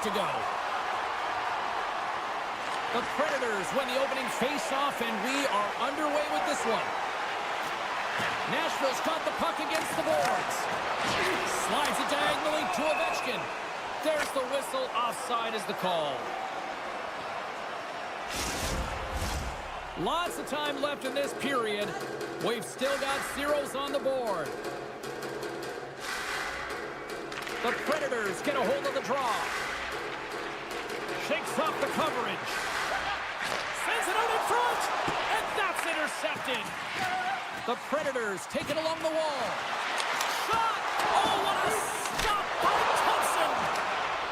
left to go. The Predators win the opening face-off, and we are underway with this one. Nashville's got the puck against the boards. Slides it diagonally to Ovechkin. There's the whistle. Offside is the call. Lots of time left in this period. We've still got zeros on the board. The Predators get a hold of the draw. Shakes off the coverage. Sends it out in front. And that's intercepted. The Predators take it along the wall. Shot! Oh, what a stop by Thompson!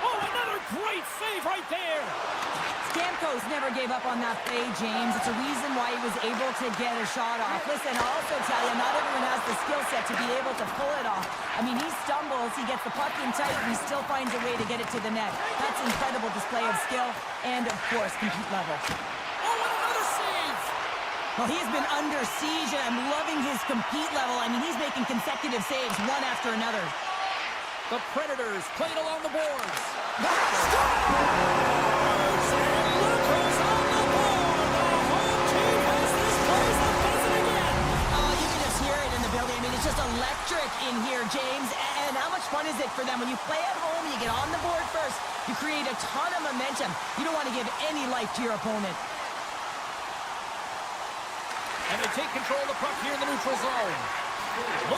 Oh, another great save right there. Stamkos never gave up on that play, James. It's a reason why he was able to get a shot off. Listen, I'll also tell you, not everyone has the skill set to be able to pull it off. I mean, he stumbles, he gets the puck in tight, and he still finds a way to get it to the net. That's an incredible display of skill and, of course, compete level. Oh, and another save! Well, he's been under siege, and I'm loving his compete level. I mean, he's making consecutive saves, one after another. The Predators played along the boards. It's just electric in here, James. And how much fun is it for them? When you play at home, you get on the board first, you create a ton of momentum. You don't want to give any life to your opponent. And they take control of the puck here in the neutral zone.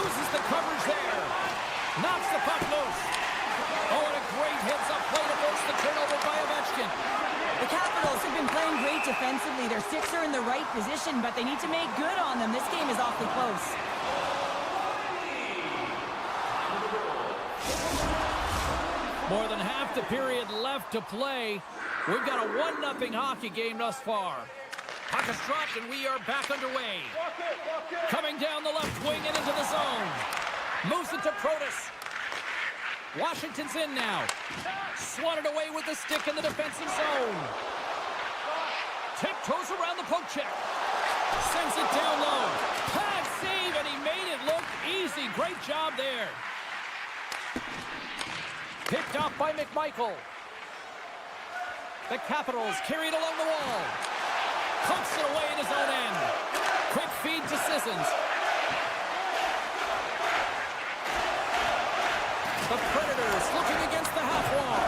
Loses the coverage there. Knocks the puck loose. Oh, and a great heads-up play to force the turnover by Ovechkin. The Capitals have been playing great defensively. Their sticks are in the right position, but they need to make good on them. This game is awfully close. More than half the period left to play. We've got a 1-0 hockey game thus far. Puck is dropped, and we are back underway. Coming down the left wing and into the zone. Moves it to Protas. Washington's in now. Swatted away with the stick in the defensive zone. Tiptoes around the poke check. Sends it down low. Pad save, and he made it look easy. Great job there. Picked off by McMichael. The Capitals carried along the wall. Pumps it away in his own end. Quick feed to Sissons. The Predators looking against the half wall.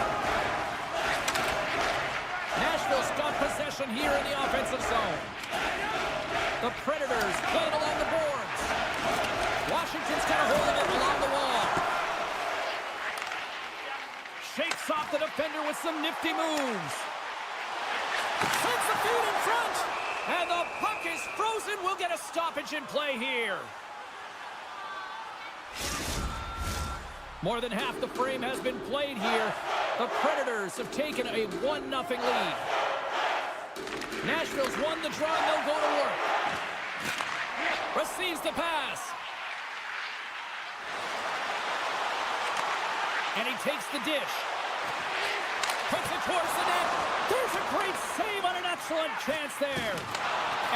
Nashville's got possession here in the offensive zone. The Predators playing along the boards. Washington's got a hold of it along the wall. Shakes off the defender with some nifty moves. Sends the feed in front. And the puck is frozen. We'll get a stoppage in play here. More than half the frame has been played here. The Predators have taken a 1-0 lead. Nashville's won the draw, and they'll go to work. Receives the pass. And he takes the dish. Puts it towards the net. There's a great save on an excellent chance there.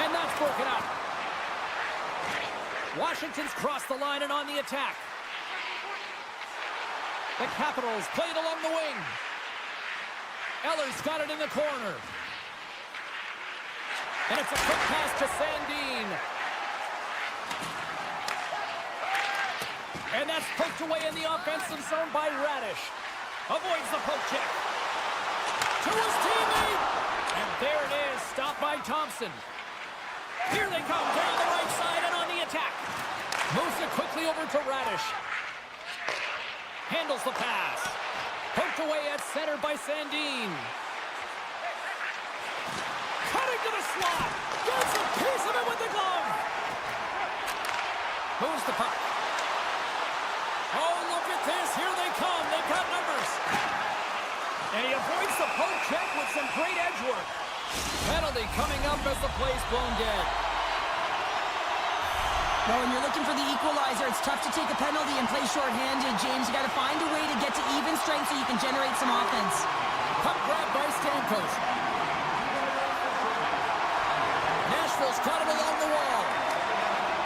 And that's broken up. Washington's crossed the line and on the attack. The Capitals played along the wing. Eller's got it in the corner. And it's a quick pass to Sandin. And that's poked away in the offensive zone by Radish. Avoids the poke check. To his teammate. And there it is, stopped by Thompson. Here they come down the right side and on the attack. Moves it quickly over to Radish. Handles the pass. Poked away at center by Sandin. Cutting to the slot. Gets a piece of it with the glove. Moves the puck. Oh, look at this. Here they come. They've got numbers. And he avoids the poke check with some great edge work. Penalty coming up as the play's blown dead. Well, when you're looking for the equalizer, it's tough to take a penalty and play shorthanded, James. You got to find a way to get to even strength so you can generate some offense. Puck grab by Stamkos. Nashville's got it along the wall.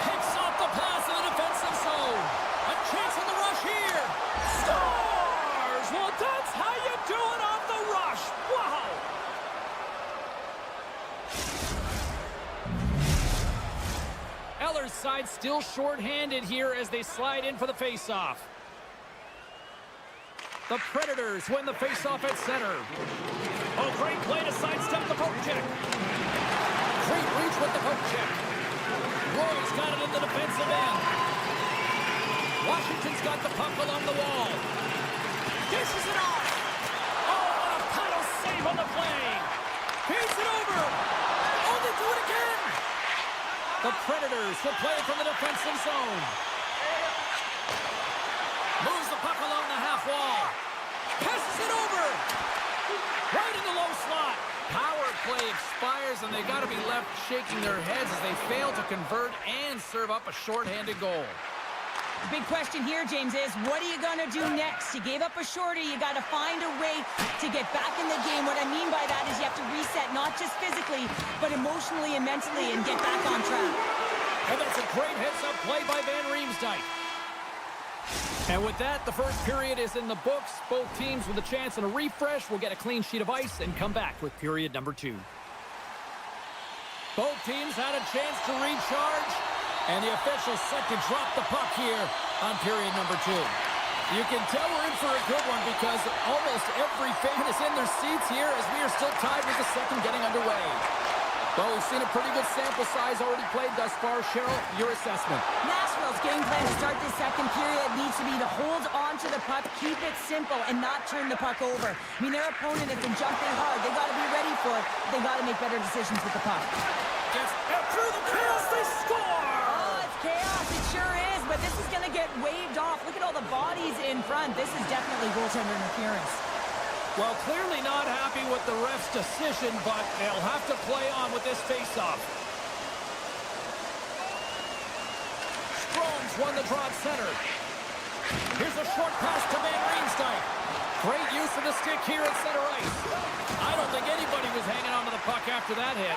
Picks off the pass in the defensive zone. A chance on the rush here. Scores! Well, that's how you do it off the shorthanded here as they slide in for the faceoff. The Predators win the faceoff at center. Oh, great play to sidestep the poke check. Great reach with the poke check. Roy's got it in the defensive end. Washington's got the puck along the wall. Dishes it off. Oh, what a paddle save on the play. Feeds it over. Oh, they do it again. The Predators will play it from the defensive zone. Moves the puck along the half wall. Passes it over. Right in the low slot. Power play expires, and they got to be left shaking their heads as they fail to convert and serve up a shorthanded goal. The big question here, James, is what are you going to do next? You gave up a shorty. You got to find a way to get back in the game. What I mean by that is you have to reset, not just physically, but emotionally and mentally, and get back on track. And that's a great heads-up play by Van Riemsdyk. And with that, the first period is in the books. Both teams with a chance and a refresh will get a clean sheet of ice and come back with period number 2. Both teams had a chance to recharge, and the officials set to drop the puck here on period number 2. You can tell we're in for a good one because almost every fan is in their seats here as we are still tied with the second getting underway. Well, we've seen a pretty good sample size already played thus far. Cheryl, your assessment. Nashville's game plan to start this second period needs to be to hold on to the puck, keep it simple, and not turn the puck over. I mean, their opponent has been jumping hard. They got to be ready for it. They got to make better decisions with the puck. Gets through the chaos, they score! Oh, it's chaos. It sure is, but this is going to get waved off. Look at all the bodies in front. This is definitely goaltender interference. Well, clearly not happy with the ref's decision, but they'll have to play on with this faceoff. Strome's won the draw at center. Here's a short pass to Van Riemsdyk. Great use of the stick here at center ice. I don't think anybody was hanging on to the puck after that hit.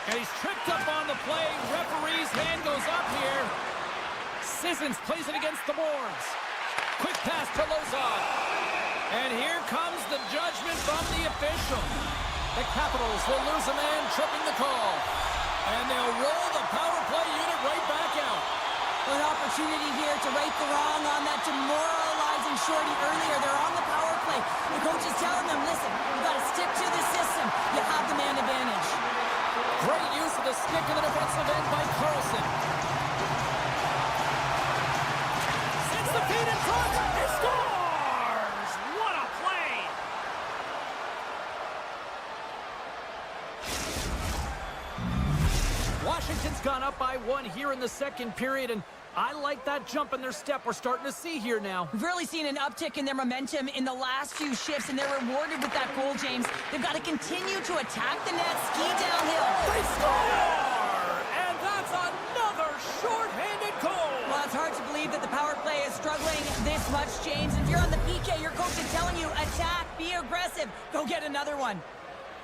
And he's tripped up on the play. Referee's hand goes up here. Sissons plays it against the boards. Quick pass to Lozon. And here comes the judgment from the official. The Capitals will lose a man, tripping the call. And they'll roll the power play unit right back out. An opportunity here to right the wrong on that demoralizing shorty earlier. They're on the power play. The coach is telling them, listen, you got to stick to the system. You have the man advantage. Great use of the stick in the defensive end by Carlson. Sends the feet in front. He scores! What a play! Washington's gone up by 1 here in the second period, and I like that jump in their step we're starting to see here now. We've really seen an uptick in their momentum in the last few shifts, and they're rewarded with that goal, James. They've got to continue to attack the net, ski downhill. They score! And that's another short-handed goal! Well, it's hard to believe that the power play is struggling this much, James. If you're on the PK, your coach is telling you, attack, be aggressive, go get another one.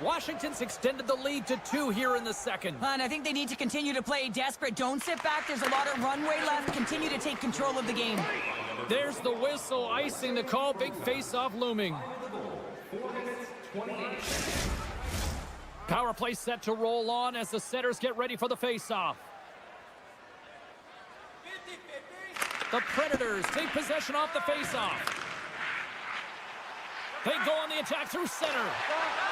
Washington's extended the lead to 2 here in the second. And I think they need to continue to play desperate. Don't sit back. There's a lot of runway left. Continue to take control of the game. There's the whistle, icing the call. Big face-off looming. Power play set to roll on as the setters get ready for the face-off. The Predators take possession off the face-off. They go on the attack through center.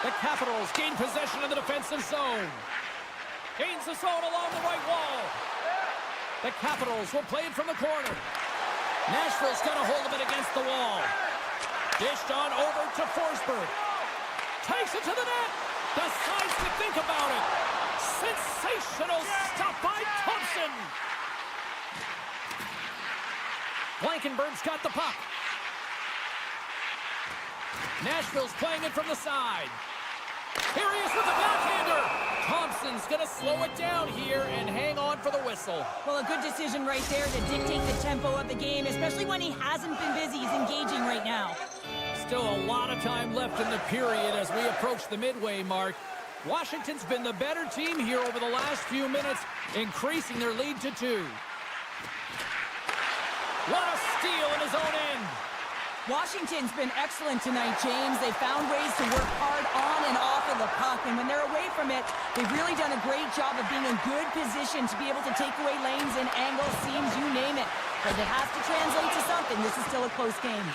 The Capitals gain possession in the defensive zone. Gains the zone along the right wall. The Capitals will play it from the corner. Nashville's got a hold of it against the wall. Dished on over to Forsberg. Takes it to the net. Decides to think about it. Sensational stuff by Thompson. Blankenberg's got the puck. Nashville's playing it from the side. Here he is with the backhander. Thompson's going to slow it down here and hang on for the whistle. Well, a good decision right there to dictate the tempo of the game, especially when he hasn't been busy. He's engaging right now. Still a lot of time left in the period as we approach the midway mark. Washington's been the better team here over the last few minutes, increasing their lead to 2. What a steal in his own end. Washington's been excellent tonight, James. They found ways to work hard on and off of the puck, and when they're away from it, they've really done a great job of being in good position to be able to take away lanes and angles, seams, you name it. But it has to translate to something. This is still a close game.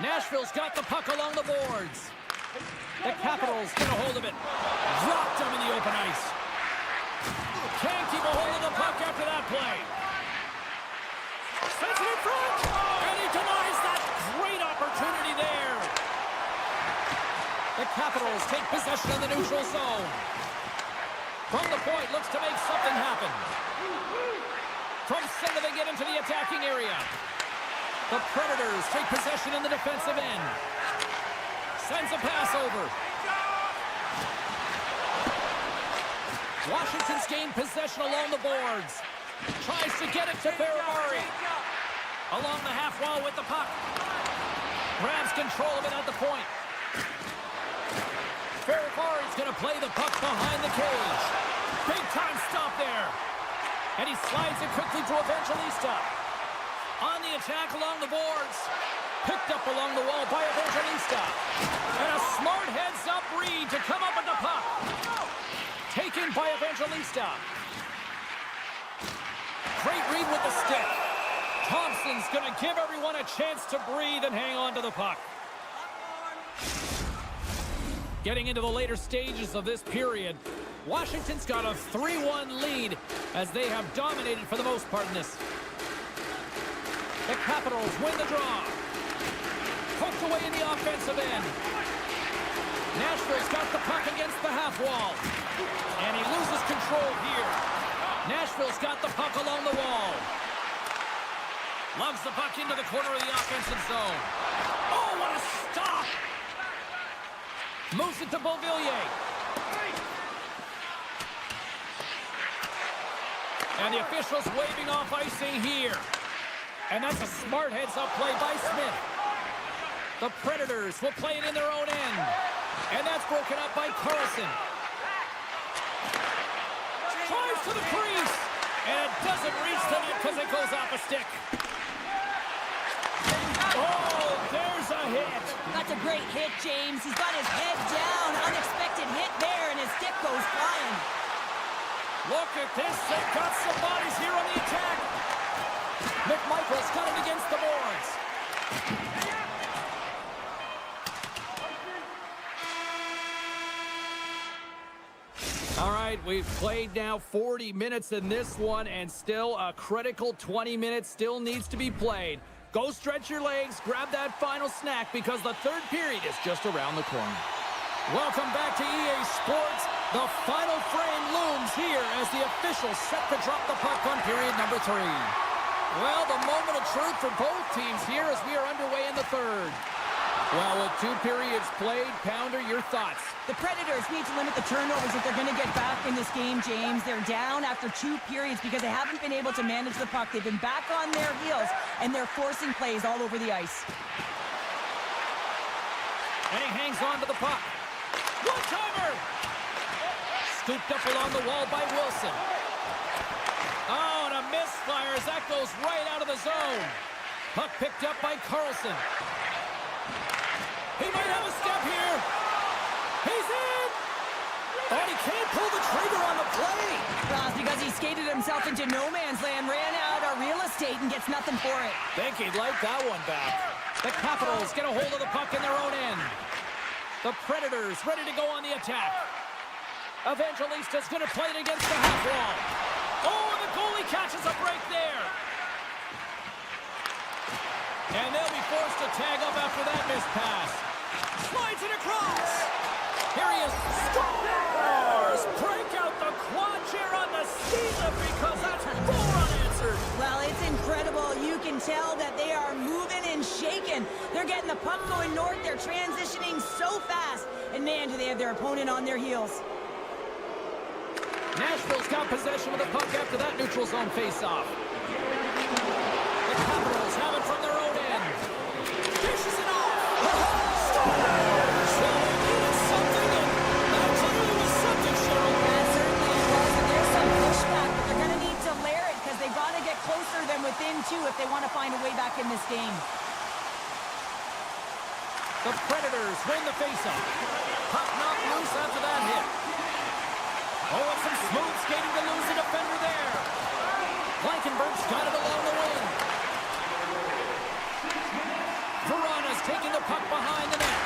Nashville's got the puck along the boards. The Capitals get a hold of it. Dropped them in the open ice. Can't keep a hold of the puck after that play. Sends it in front. And he denies that great opportunity there. The Capitals take possession of the neutral zone. From the point, looks to make something happen. From center, they get into the attacking area. The Predators take possession in the defensive end. Sends a pass over. Washington's gained possession along the boards. Tries to get it to Ferrari. Along the half wall with the puck. Grabs control of it at the point. Ferrari's going to play the puck behind the cage. Big time stop there. And he slides it quickly to Evangelista. On the attack along the boards. Picked up along the wall by Evangelista. And a smart heads-up read to come up with the puck. Taken by Evangelista. Great read with the stick. Thompson's going to give everyone a chance to breathe and hang on to the puck. Getting into the later stages of this period, Washington's got a 3-1 lead as they have dominated for the most part in this. The Capitals win the draw. Poked away in the offensive end. Nashville's got the puck against the half wall. And he loses control here. Nashville's got the puck along the wall. Lugs the puck into the corner of the offensive zone. Oh, what a stop! Moves it to Beauvillier. And the officials waving off icing here. And that's a smart heads-up play by Smith. The Predators will play it in their own end. And that's broken up by Carlson. Drives to the crease. And it doesn't reach the net because it goes off a stick. Oh, there's a hit. That's a great hit, James. He's got his head down. Unexpected hit there, and his stick goes flying. Look at this. They've got some bodies here on the attack. McMichael's got it against the boards. All right, we've played now 40 minutes in this one, and still a critical 20 minutes still needs to be played. Go stretch your legs, grab that final snack, because the third period is just around the corner. Welcome back to EA Sports. The final frame looms here as the officials set to drop the puck on period number 3. Well, the moment of truth for both teams here as we are underway in the third. Well, with 2 periods played, Pounder, your thoughts? The Predators need to limit the turnovers if they're going to get back in this game, James. They're down after 2 periods because they haven't been able to manage the puck. They've been back on their heels, and they're forcing plays all over the ice. And he hangs on to the puck. One-timer! Scooped up along the wall by Wilson. Oh, and a misfire as that goes right out of the zone. Puck picked up by Carlson. He might have a step here. He's in! And he can't pull the trigger on the play. Well, it's because he skated himself into no man's land, ran out of real estate, and gets nothing for it. Think he'd like that one back. The Capitals get a hold of the puck in their own end. The Predators ready to go on the attack. Evangelista's going to play it against the half wall. Oh, and the goalie catches a break there. And they'll be forced to tag up after that missed pass. Slides it across. Here he is. Scores! Break out the quad chair on the season because that's 4 unanswered. Well, it's incredible. You can tell that they are moving and shaking. They're getting the puck going north. They're transitioning so fast. And man, do they have their opponent on their heels. Nashville's got possession of the puck after that neutral zone face-off. The Capitals have it from their own end. Dishes it off. Scores! Well, they needed something, and that clearly was something, Cheryl. That certainly was, and there's some pushback, but they're going to need to layer it Oh, and some smooth skating to lose the defender there. Blankenberg's got it along the wing. Verana's taking the puck behind the net.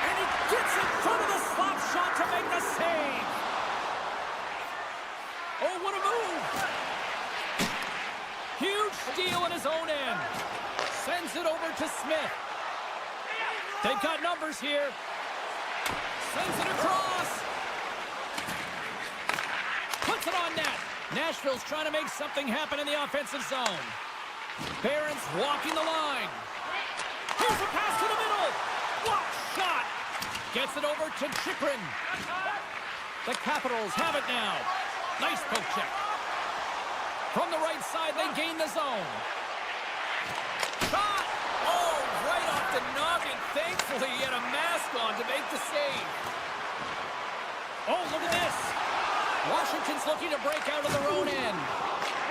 And he gets in front of the slap shot to make the save. Oh, what a move. Huge steal in his own end. Sends it over to Smith. They've got numbers here. Sends it across. Puts it on net. Nashville's trying to make something happen in the offensive zone. Barron's walking the line. Here's a pass to the middle. Block shot. Gets it over to Chikrin. The Capitals have it now. Nice poke check. From the right side, they gain the zone. Shot! Oh, right off the noggin. Thankfully, he had a mask on to make the save. Oh, look at this. Washington's looking to break out of their own end.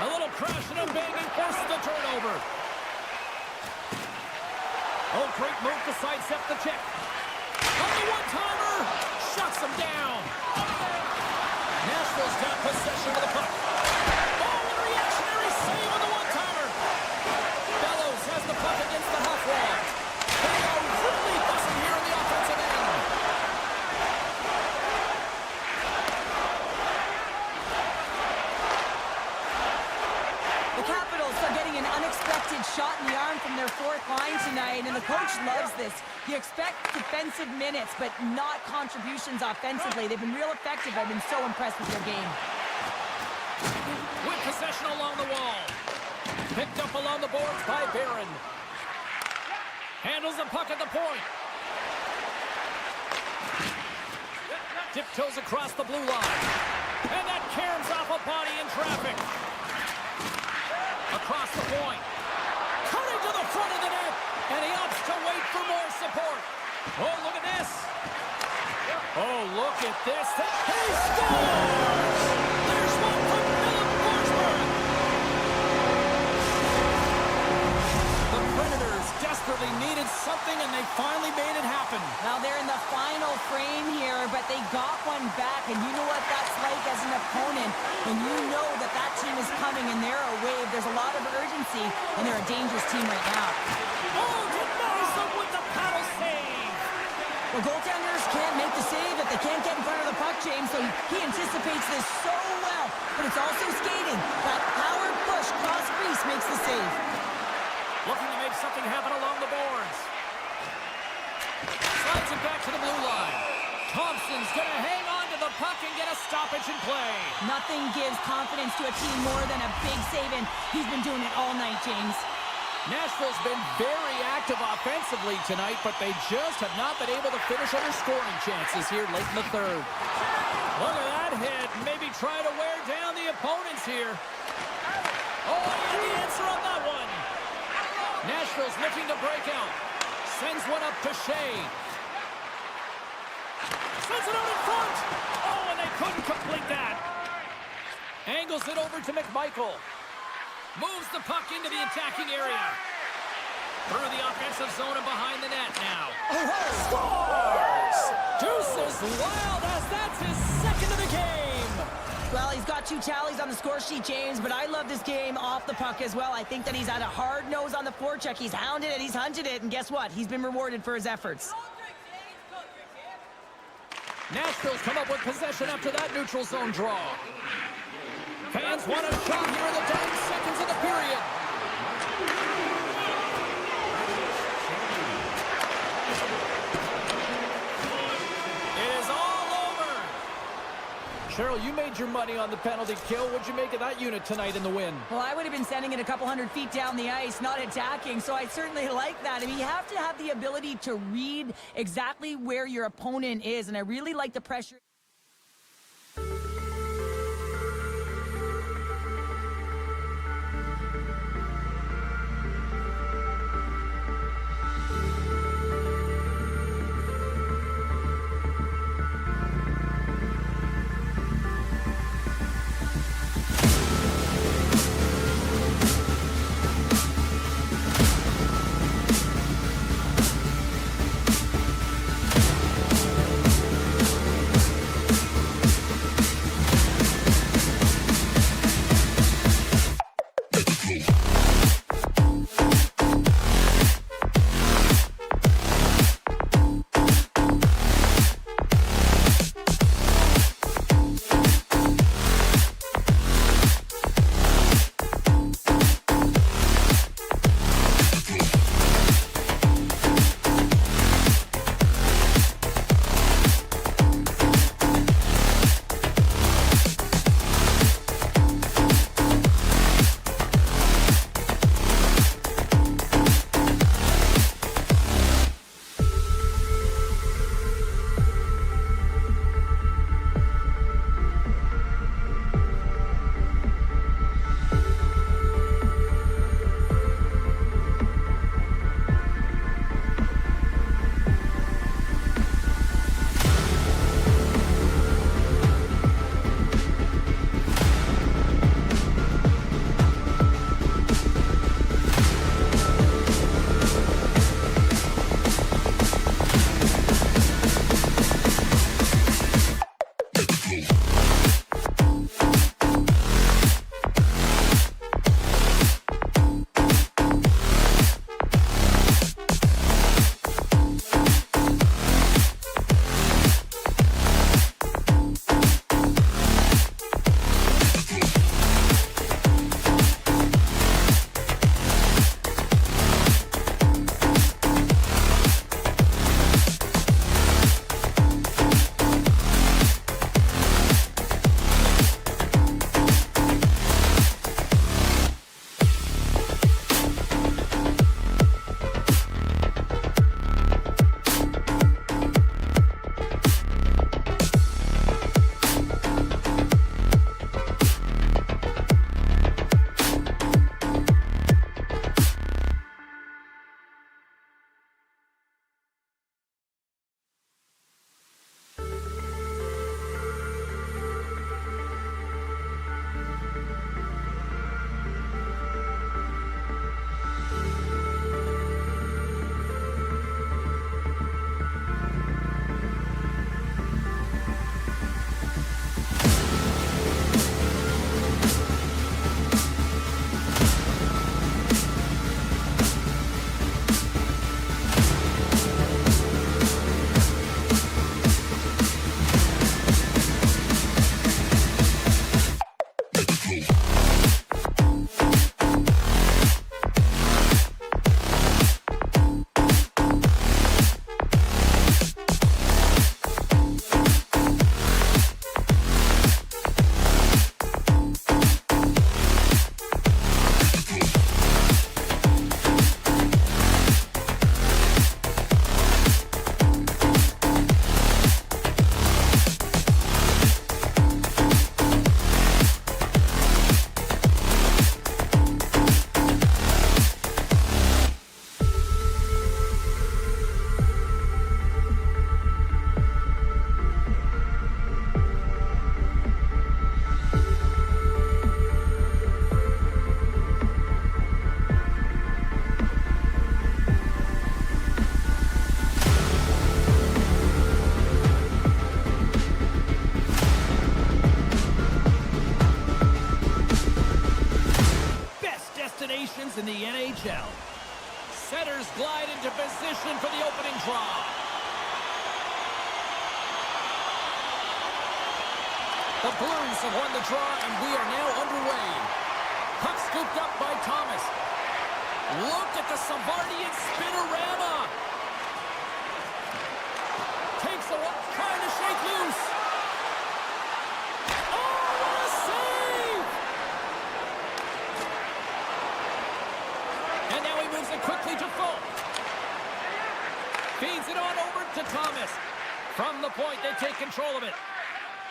A little crashing and banging forces the turnover. Oh, great move to sidestep the check. On the one-timer, shuts him down. Nashville's got possession of the puck. Oh, and a reactionary save on the one-timer. Bellows has the puck against the half wall. They are really buzzing here in the offensive end. The Capitals are getting an unexpected shot in the arm from their fourth line tonight, and the coach loves this. You expect defensive minutes, but not contributions offensively. They've been real effective. I've been so impressed with their game. With possession along the wall. Picked up along the boards by Barron. Handles the puck at the point. Tiptoes across the blue line. And that caroms off a body in traffic. Across the point. Cutting to the front of the net. And he opts to wait for more support. Oh, look at this. Oh, look at this. He scores! There's one from Philip Forsberg. The Predators desperately needed something, and they finally made it happen. Now they're in the final frame here, but they got one back, and you know what that's like as an opponent. And you know that that team is coming, and they're a wave. There's a lot of urgency, and they're a dangerous team right now. Oh, denies them with the paddle save. Well, goaltenders can't make the save if they can't get in front of the puck, James, so he anticipates this so well. But it's also skating. That power push cross crease makes the save. Looking to make something happen along the boards. Slides it back to the blue line. Thompson's going to hang on to the puck and get a stoppage in play. Nothing gives confidence to a team more than a big save, and he's been doing it all night, James. Nashville's been very active offensively tonight, but they just have not been able to finish on their scoring chances here late in the third. Look at that hit. Maybe try to wear down the opponents here. Oh, and the answer on that one. Nashville's looking to break out. Sends one up to Shea. Sends it out in front. Oh, and they couldn't complete that. Angles it over to McMichael. Moves the puck into the attacking area. Through the offensive zone and behind the net now. Scores! Deuces wild as that's his second of the game. Well, he's got 2 tallies on the score sheet, James, but I love this game off the puck as well. I think that he's had a hard nose on the forecheck. He's hounded it, he's hunted it, and guess what? He's been rewarded for his efforts. Nashville's come up with possession after that neutral zone draw. Fans want a shot here in the dying seconds of the period. It is all over. Cheryl, you made your money on the penalty kill. What'd you make of that unit tonight in the win? Well, I would have been sending it a couple hundred feet down the ice, not attacking, so I certainly like that. I mean, you have to have the ability to read exactly where your opponent is, and I really like the pressure. the NHL. Setters glide into position for the opening draw. The Blues have won the draw, and we are now underway. Puck scooped up by Thomas. Look at the Savardian spinorama. Takes the one, trying to shake loose. Oh, what a save! And now he moves it quickly to Folk. Feeds it on over to Thomas. From the point, they take control of it.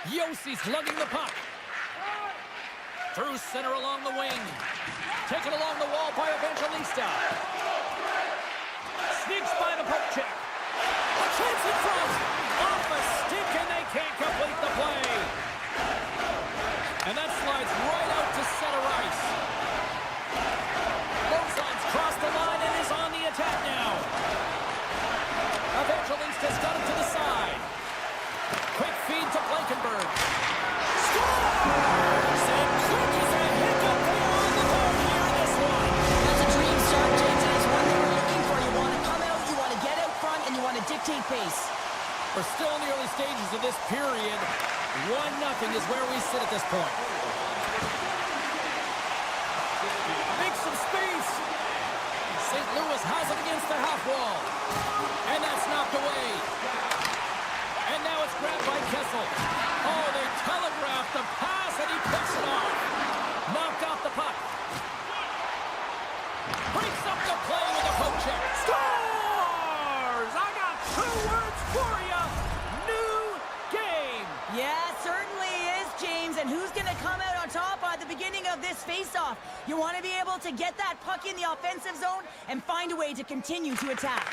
Yossi's lugging the puck. Through center along the wing. Taken along the wall by Evangelista. Sneaks by the poke check. A chance in front. Off a stick, and they can't complete the play. And that slides right out to center ice. Lozon's crossed the line and is on the attack now. Evangelista's got it to the side. Quick feed to Blankenberg. Scores! And quick as a hiccup, they are on the board here in this one. That's a dream start, James, and it's one they were looking for. You want to come out, you want to get out front, and you want to dictate pace. We're still in the early stages of this period. 1-0 is where we sit at this point. Makes some space. St. Louis has it against the half wall. And that's knocked away. And now it's grabbed by Kessel. Oh, they telegraphed the pass, and he picks it off. Knocked off the puck. Breaks up the play with a poke check. Scores! I got 2 words for you. New game. Yeah, certainly is, James. And who's going to come out on top at the beginning of this face-off? You want to be able to get that puck in the offensive zone and find a way to continue to attack.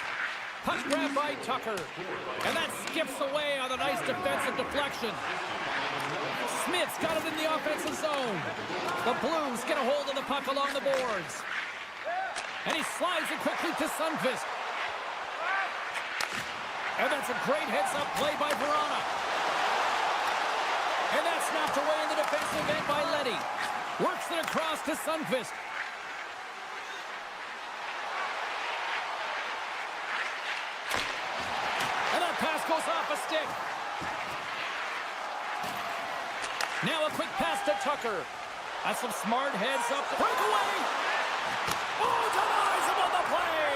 Puck grab by Tucker. And that skips away on a nice defensive deflection. Smith's got it in the offensive zone. The Blues get a hold of the puck along the boards. And he slides it quickly to Sundqvist. And that's a great heads-up play by Verona. And that's knocked away in the defensive end by Leddy. Works it across to Sundqvist. And that pass goes off a stick. Now a quick pass to Tucker. That's some smart heads up. Breakaway! Oh, denies him on the play!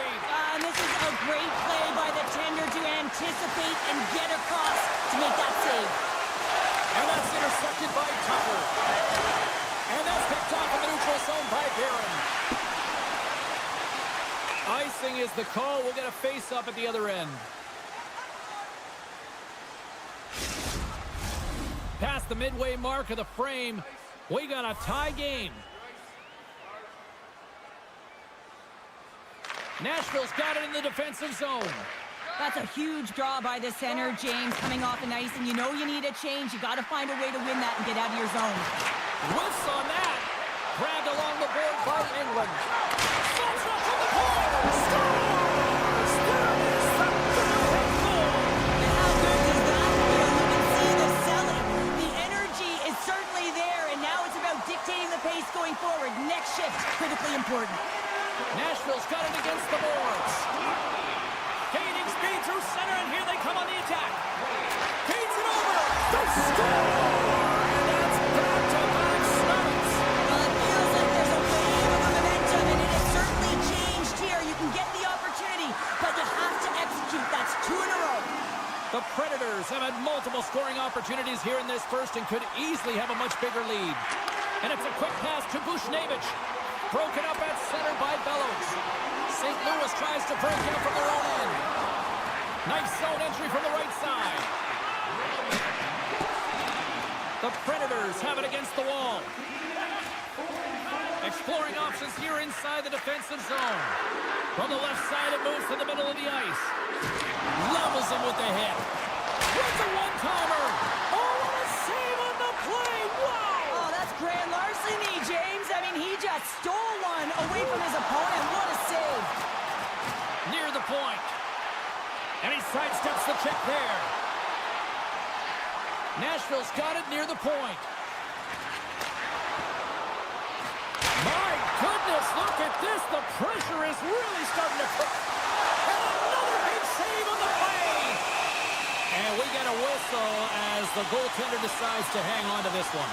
And this is a great play by the tender to anticipate and get across to make that save. And that's intercepted by Tucker. And that's picked off in the neutral zone by Barron. Icing is the call. We'll get a face-up at the other end. Past the midway mark of the frame, we got a tie game. Nashville's got it in the defensive zone. That's a huge draw by the center, James, coming off an ice, and you know you need a change. You got to find a way to win that and get out of your zone. Whiffs on that. Grabbed along the board by England. Slows up to the point. Scores! There is the third goal. And how good is that? You know, you can see the selling. The energy is certainly there, and now it's about dictating the pace going forward. Next shift, critically important. Nashville's got it against the boards. Gaining speed through center, and here they come on the attack. Feeds it over. They score! And that's back-to-back starts. Well, it feels like there's a wave of momentum, and it has certainly changed here. You can get the opportunity, but you have to execute. That's 2 in a row. The Predators have had multiple scoring opportunities here in this first and could easily have a much bigger lead. And it's a quick pass to Bushnevich. Broken up at center by Bellows. St. Louis tries to break out from their own end. Nice zone entry from the right side. The Predators have it against the wall. Exploring options here inside the defensive zone. From the left side, it moves to the middle of the ice. Levels him with the hit. With the one-timer. Oh, what a save on the play. Wow! Oh, that's grand larceny, James. I mean, he just stole one away from his opponent. What a save. Near the point. And he sidesteps the check there. Nashville's got it near the point. My goodness, look at at this. The pressure is really starting to put. And another big save on the play. And we get a whistle as the goaltender decides to hang on to this one.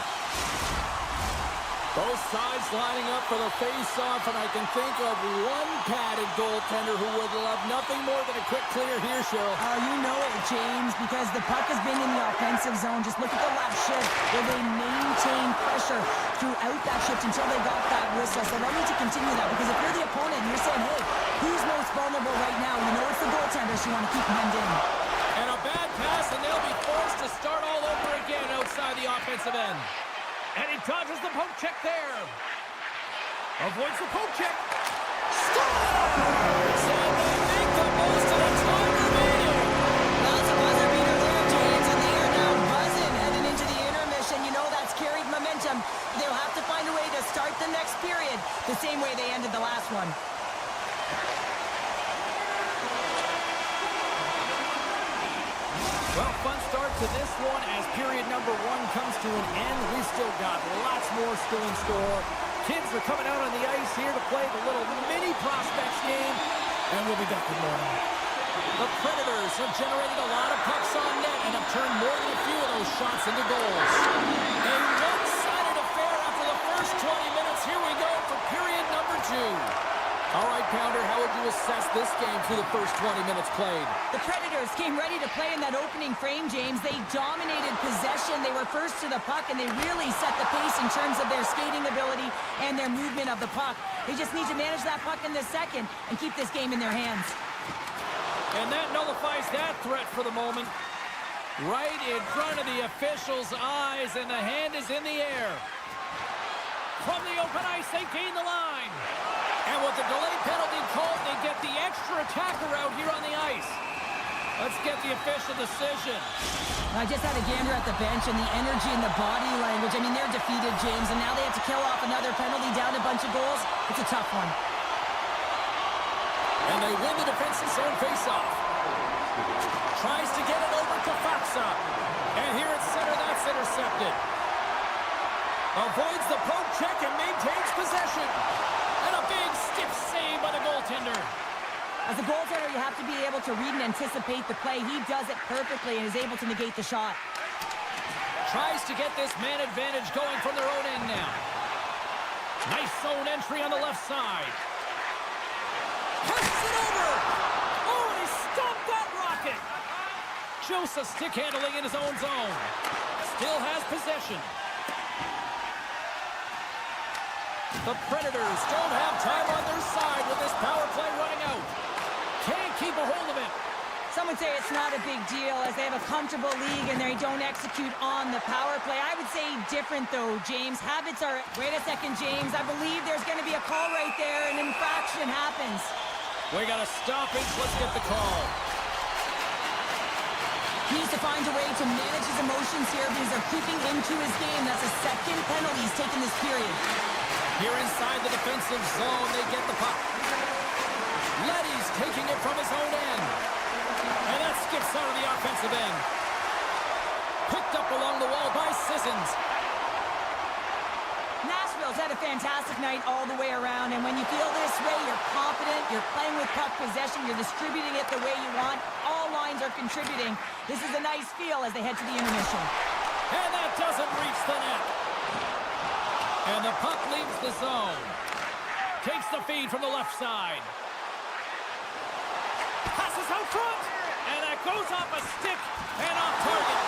Both sides lining up for the face-off, and I can think of one padded goaltender who would love nothing more than a quick clear here, Cheryl. Oh, you know it, James, because the puck has been in the offensive zone. Just look at the left shift where they maintain pressure throughout that shift until they got that whistle. So they'll need to continue that, because if you're the opponent and you're saying, hey, who's most vulnerable right now? You know it's the goaltender, so you want to keep him in. And a bad pass, and they'll be forced to start all over again outside the offensive end. And he dodges the poke check there. Avoids the poke check. Scores! And they make the most of the time remaining. Well, it's a buzzer beater there, James, and they are now buzzing heading into the intermission. You know that's carried momentum. They'll have to find a way to start the next period the same way they ended the last one. Well, fun start to this one as period number 1 comes to an end. We've still got lots more still in store. Kids are coming out on the ice here to play the little mini prospects game, and we'll be back with more. The Predators have generated a lot of pucks on net and have turned more than a few of those shots into goals. A one-sided affair after the first 20 minutes. Here we go for period number 2. All right, Pounder, how would you assess this game through the first 20 minutes played? The Predators came ready to play in that opening frame, James. They dominated possession. They were first to the puck, and they really set the pace in terms of their skating ability and their movement of the puck. They just need to manage that puck in the second and keep this game in their hands. And that nullifies that threat for the moment. Right in front of the officials' eyes, and the hand is in the air. From the open ice, they gain the line. And with the delay penalty called, they get the extra attacker out here on the ice. Let's get the official decision. I just had a gander at the bench, and the energy and the body language. I mean, they're defeated, James, and now they have to kill off another penalty, down a bunch of goals. It's a tough one. And they win the defensive zone faceoff. Tries to get it over to Faksa. And here at center, that's intercepted. Avoids the poke check and maintains possession. And a big stiff save by the goaltender. As a goaltender, you have to be able to read and anticipate the play. He does it perfectly and is able to negate the shot. Tries to get this man advantage going from their own end now. Nice zone entry on the left side. Passes it over. Oh, and he stopped that rocket. Joseph stick handling in his own zone. Still has possession. The Predators don't have time on their side with this power play running out. Can't keep a hold of it. Some would say it's not a big deal as they have a comfortable league and they don't execute on the power play. I would say different, though, James. Habits are... Wait a second, James. I believe there's going to be a call right there. An infraction happens. We got a stoppage. Let's get the call. He needs to find a way to manage his emotions here because they're creeping into his game. That's a second penalty he's taken this period. Here inside the defensive zone, they get the puck. Leddy's taking it from his own end. And that skips out of the offensive end. Picked up along the wall by Sissons. Nashville's had a fantastic night all the way around, and when you feel this way, you're confident, you're playing with puck possession, you're distributing it the way you want. All lines are contributing. This is a nice feel as they head to the intermission. And that doesn't reach the net. And the puck leaves the zone. Takes the feed from the left side. Passes out front. And that goes off a stick and off target.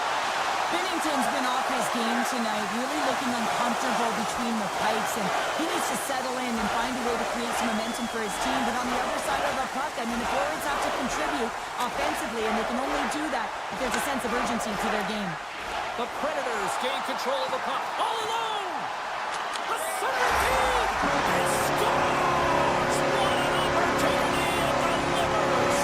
Binnington's been off his game tonight, really looking uncomfortable between the pipes, and he needs to settle in and find a way to create some momentum for his team. But on the other side of the puck, I mean, the forwards have to contribute offensively, and they can only do that if there's a sense of urgency to their game. The Predators gain control of the puck all alone. A center feed. And scores! What an opportunity and delivers.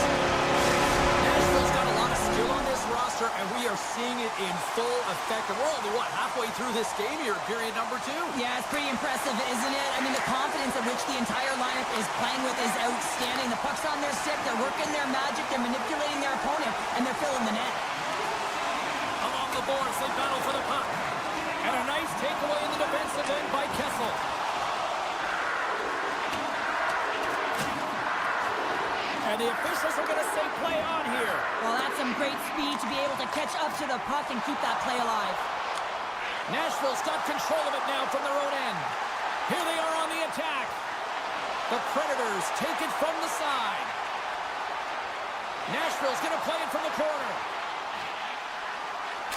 Nashville's got a lot of skill on this roster, and we are seeing it in full effect. And we're only, halfway through this game here, period number 2. Yeah, it's pretty impressive, isn't it? I mean, the confidence at which the entire lineup is playing with is outstanding. The puck's on their stick, they're working their magic, they're manipulating their opponent, and they're filling the net. Along the boards, they battle for the puck. And a nice takeaway in the defensive end by Kessel. officials are going to say play on here. Well, that's some great speed to be able to catch up to the puck and keep that play alive. Nashville's got control of it now from their own end. Here they are on the attack. The Predators take it from the side. Nashville's going to play it from the corner.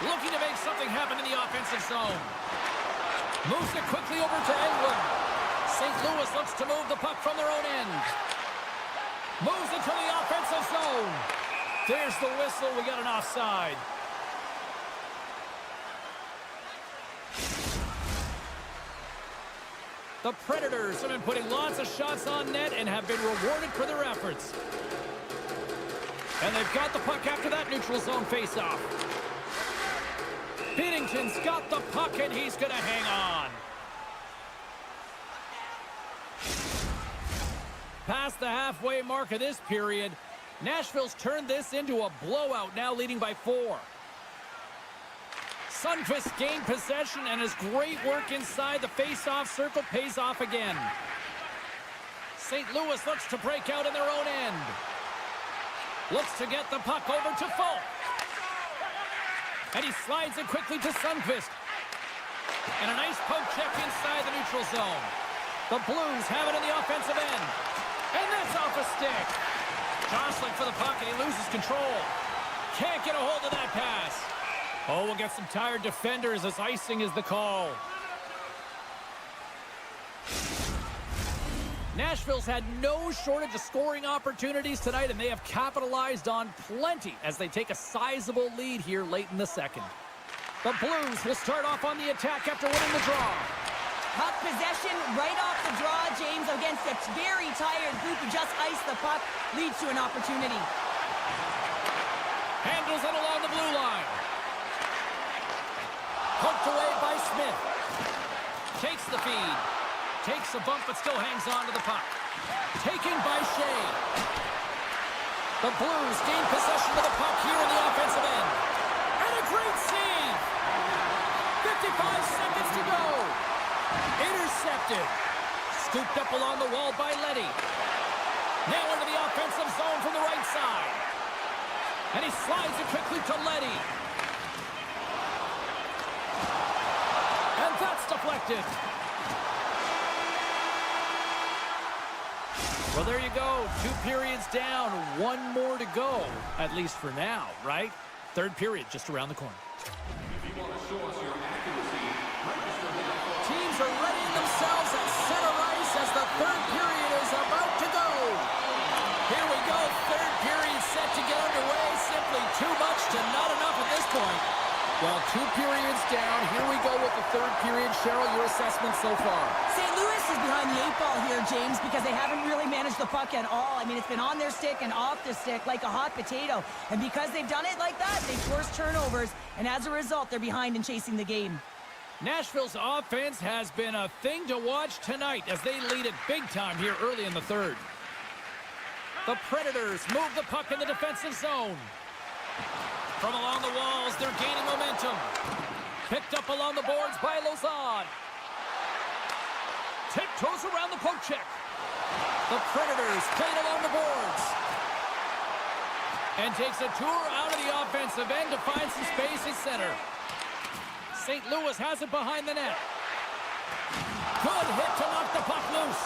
Looking to make something happen in the offensive zone. Moves it quickly over to England. St. Louis looks to move the puck from their own end. Moves it to the offensive zone. There's the whistle. We got an offside. The Predators have been putting lots of shots on net and have been rewarded for their efforts. And they've got the puck after that neutral zone faceoff. Binnington's got the puck and he's going to hang on. Past the halfway mark of this period, Nashville's turned this into a blowout, now leading by 4. Sundqvist gained possession, and his great work inside the face-off circle pays off again. St. Louis looks to break out in their own end. Looks to get the puck over to Folk. And he slides it quickly to Sundqvist. And a nice poke check inside the neutral zone. The Blues have it in the offensive end. And that's off a stick. Jostling for the puck, and he loses control. Can't get a hold of that pass. Oh, we'll get some tired defenders as icing is the call. Nashville's had no shortage of scoring opportunities tonight, and they have capitalized on plenty as they take a sizable lead here late in the second. The Blues will start off on the attack after winning the draw. Puck possession right off the draw, James, against a very tired group who just iced the puck, leads to an opportunity. Handles it along the blue line. Poked away by Smith. Takes the feed. Takes a bump, but still hangs on to the puck. Taken by Shea. The Blues gain possession of the puck here in the offensive end. And a great save! 55 seconds to go. Intercepted. Scooped up along the wall by Leddy. Now into the offensive zone from the right side. And he slides it quickly to Leddy. And that's deflected. Well, there you go. 2 periods down, 1 more to go, at least for now, right? Third period just around the corner. Teams are readying themselves at center ice as the third period is about to go. Here we go, third period set to get underway. Simply too much to not enough at this point. Well, 2 periods down. Here we go with the third period. Cheryl, your assessment so far? St. Louis is behind the 8 ball here, James, because they haven't really managed the puck at all. I mean, it's been on their stick and off the stick like a hot potato. And because they've done it like that, they've forced turnovers. And as a result, they're behind in chasing the game. Nashville's offense has been a thing to watch tonight as they lead it big time here early in the third. The Predators move the puck in the defensive zone. From along the walls, they're gaining momentum. Picked up along the boards by Lozon. Tiptoes around the poke check. The Predators played along the boards. And takes a tour out of the offensive end to find some space at center. St. Louis has it behind the net. Good hit to knock the puck loose.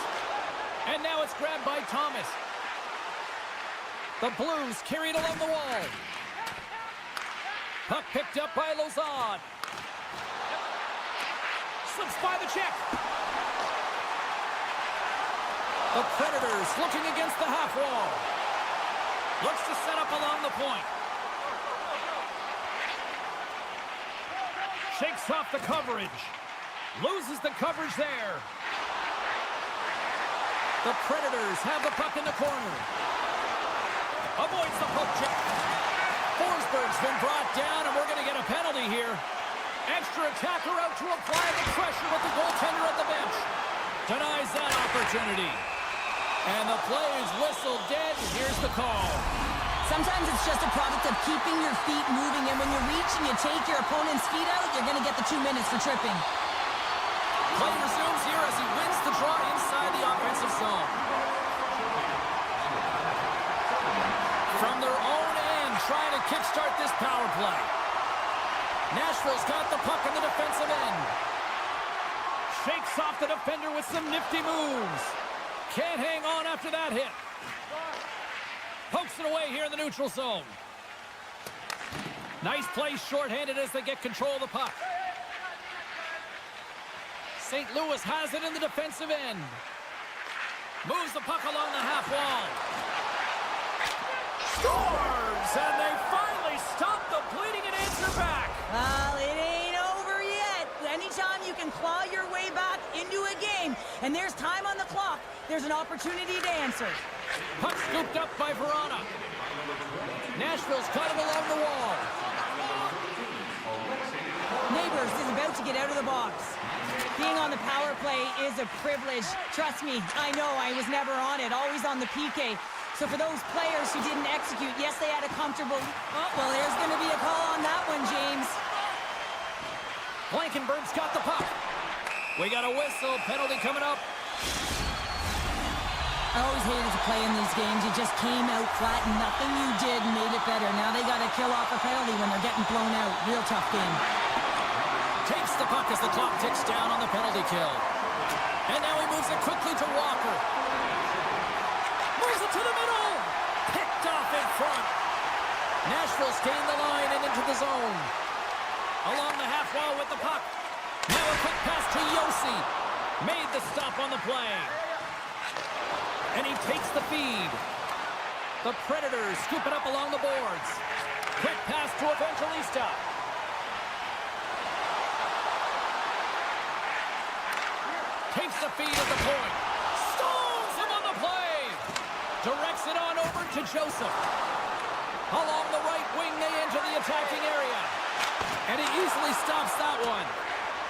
And now it's grabbed by Thomas. The Blues carried along the wall. Puck picked up by Lozon. Slips by the check. The Predators looking against the half wall. Looks to set up along the point. Shakes off the coverage. Loses the coverage there. The Predators have the puck in the corner. Avoids the poke check. Forsberg's been brought down, and we're going to get a penalty here. Extra attacker out to apply the pressure with the goaltender at the bench. Denies that opportunity. And the play is whistled dead. Here's the call. Sometimes it's just a product of keeping your feet moving, and when you reach and you take your opponent's feet out, you're going to get the 2 minutes for tripping. Play resumes here as he wins the draw inside the offensive zone. will kickstart this power play. Nashville's got the puck in the defensive end. Shakes off the defender with some nifty moves. Can't hang on after that hit. Pokes it away here in the neutral zone. Nice play shorthanded as they get control of the puck. St. Louis has it in the defensive end. Moves the puck along the half wall. Scores! And they finally stop the bleeding and answer back. Well, it ain't over yet. Anytime you can claw your way back into a game, and there's time on the clock, there's an opportunity to answer. Puck scooped up by Verona. Nashville's got it along the wall. Neighbors is about to get out of the box. Being on the power play is a privilege. Trust me, I know I was never on it, always on the PK. So for those players who didn't execute, yes, they had a comfortable... Oh, well, there's going to be a call on that one, James. Blankenberg's got the puck. We got a whistle. Penalty coming up. I always hated to play in these games. You just came out flat and nothing you did made it better. Now they got to kill off a penalty when they're getting blown out. Real tough game. Takes the puck as the clock ticks down on the penalty kill. And now he moves it quickly to Walker. Moves it to the middle. Picked off in front. Nashville's gained the line and into the zone. Along the half wall with the puck. Now a quick pass to Yossi. Made the stop on the play. And he takes the feed. The Predators scoop it up along the boards. Quick pass to Evangelista. Takes the feed at the point. Stalls him on the play. Directs it on over to Joseph. Along the right wing, they enter the attacking area. And he easily stops that one.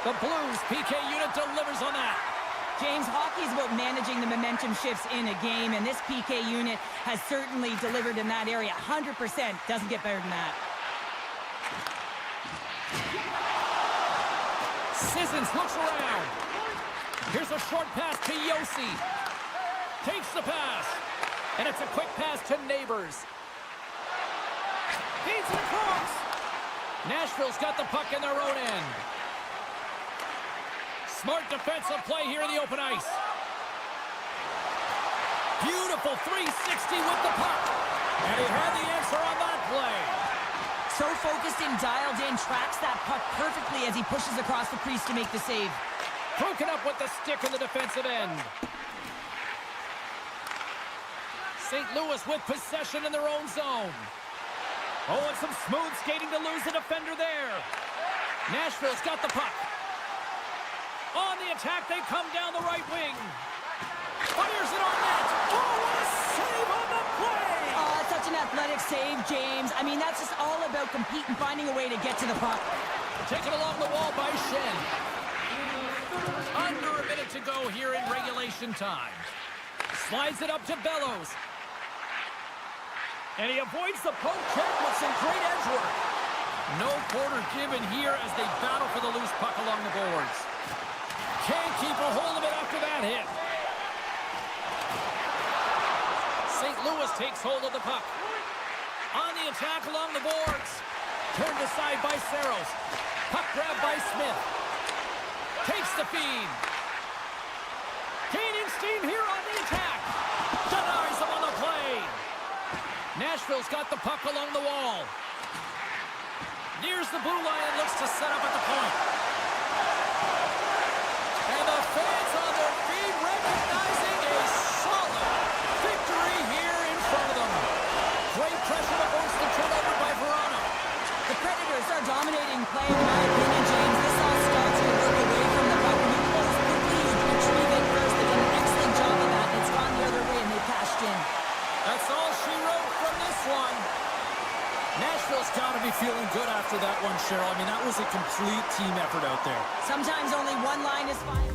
The Blues PK unit delivers on that. James, hockey is about managing the momentum shifts in a game, and this PK unit has certainly delivered in that area. 100%. Doesn't get better than that. Sissons looks around. Here's a short pass to Yossi. Takes the pass. And it's a quick pass to Neighbors. Feeds it across. Nashville's got the puck in their own end. Smart defensive play here in the open ice. Beautiful 360 with the puck. And he had the answer on that play. So focused and dialed in, tracks that puck perfectly as he pushes across the crease to make the save. Broken up with the stick in the defensive end. St. Louis with possession in their own zone. Oh, and some smooth skating to lose the defender there. Nashville's got the puck. On the attack, they come down the right wing. Fires it on net. Oh, what a save on the play! Oh, that's such an athletic save, James. I mean, that's just all about competing, finding a way to get to the puck. Taken along the wall by Shen. Under a minute to go here in regulation time. Slides it up to Bellows. And he avoids the poke check with some great edge work. No quarter given here as they battle for the loose puck along the boards. Can't keep a hold of it after that hit. St. Louis takes hold of the puck. On the attack along the boards. Turned aside by Saros. Puck grab by Smith. Takes the feed. Gaining steam here on the attack. Denies him on the play. Nashville's got the puck along the wall. Nears the blue line and looks to set up at the point. And the fans on their feet recognizing a solid victory here in front of them. Great pressure to force the turnover by Verona. The Predators are dominating play, in my opinion, James. This all starts to work away from the puck. When you close quickly, you retrieve it first. They did an excellent job of that. It's gone the other way, and they cashed in. That's all she wrote from this one. Nashville's got to be feeling good after that one, Cheryl. I mean, that was a complete team effort out there. Sometimes only one line is fine.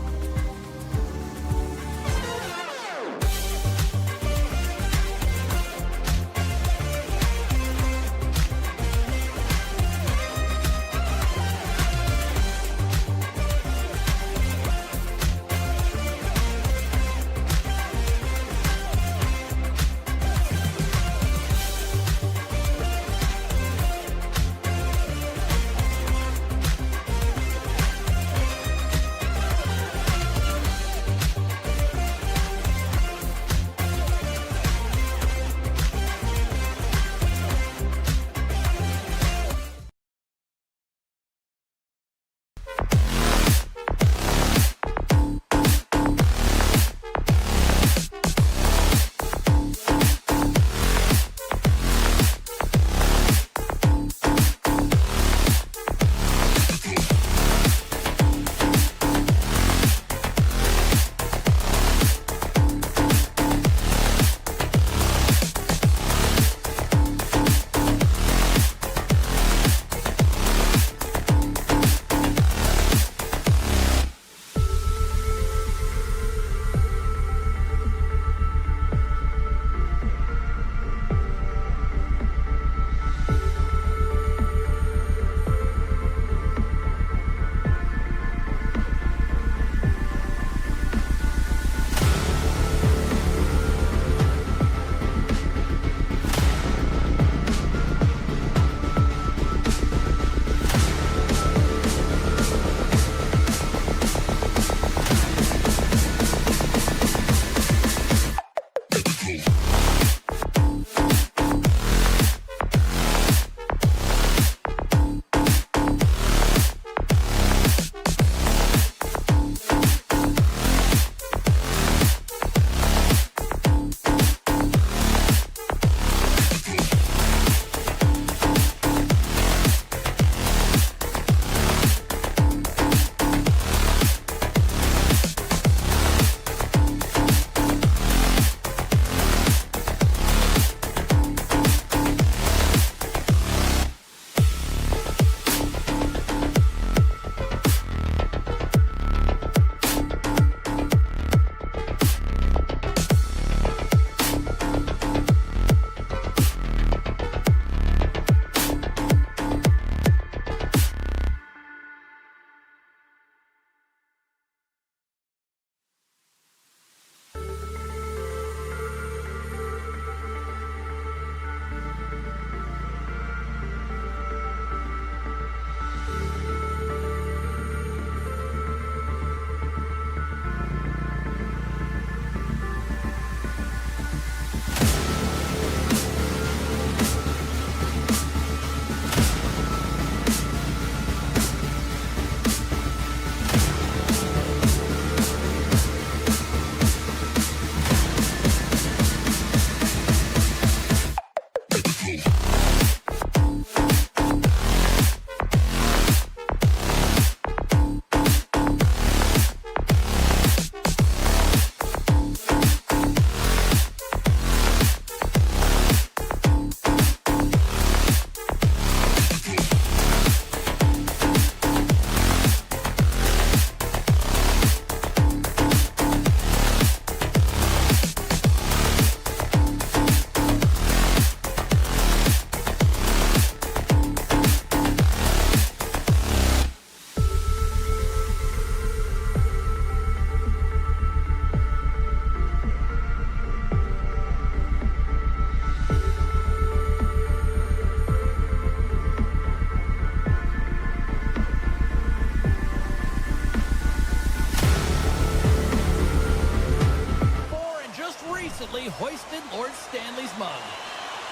proudly hoisted Lord Stanley's mug.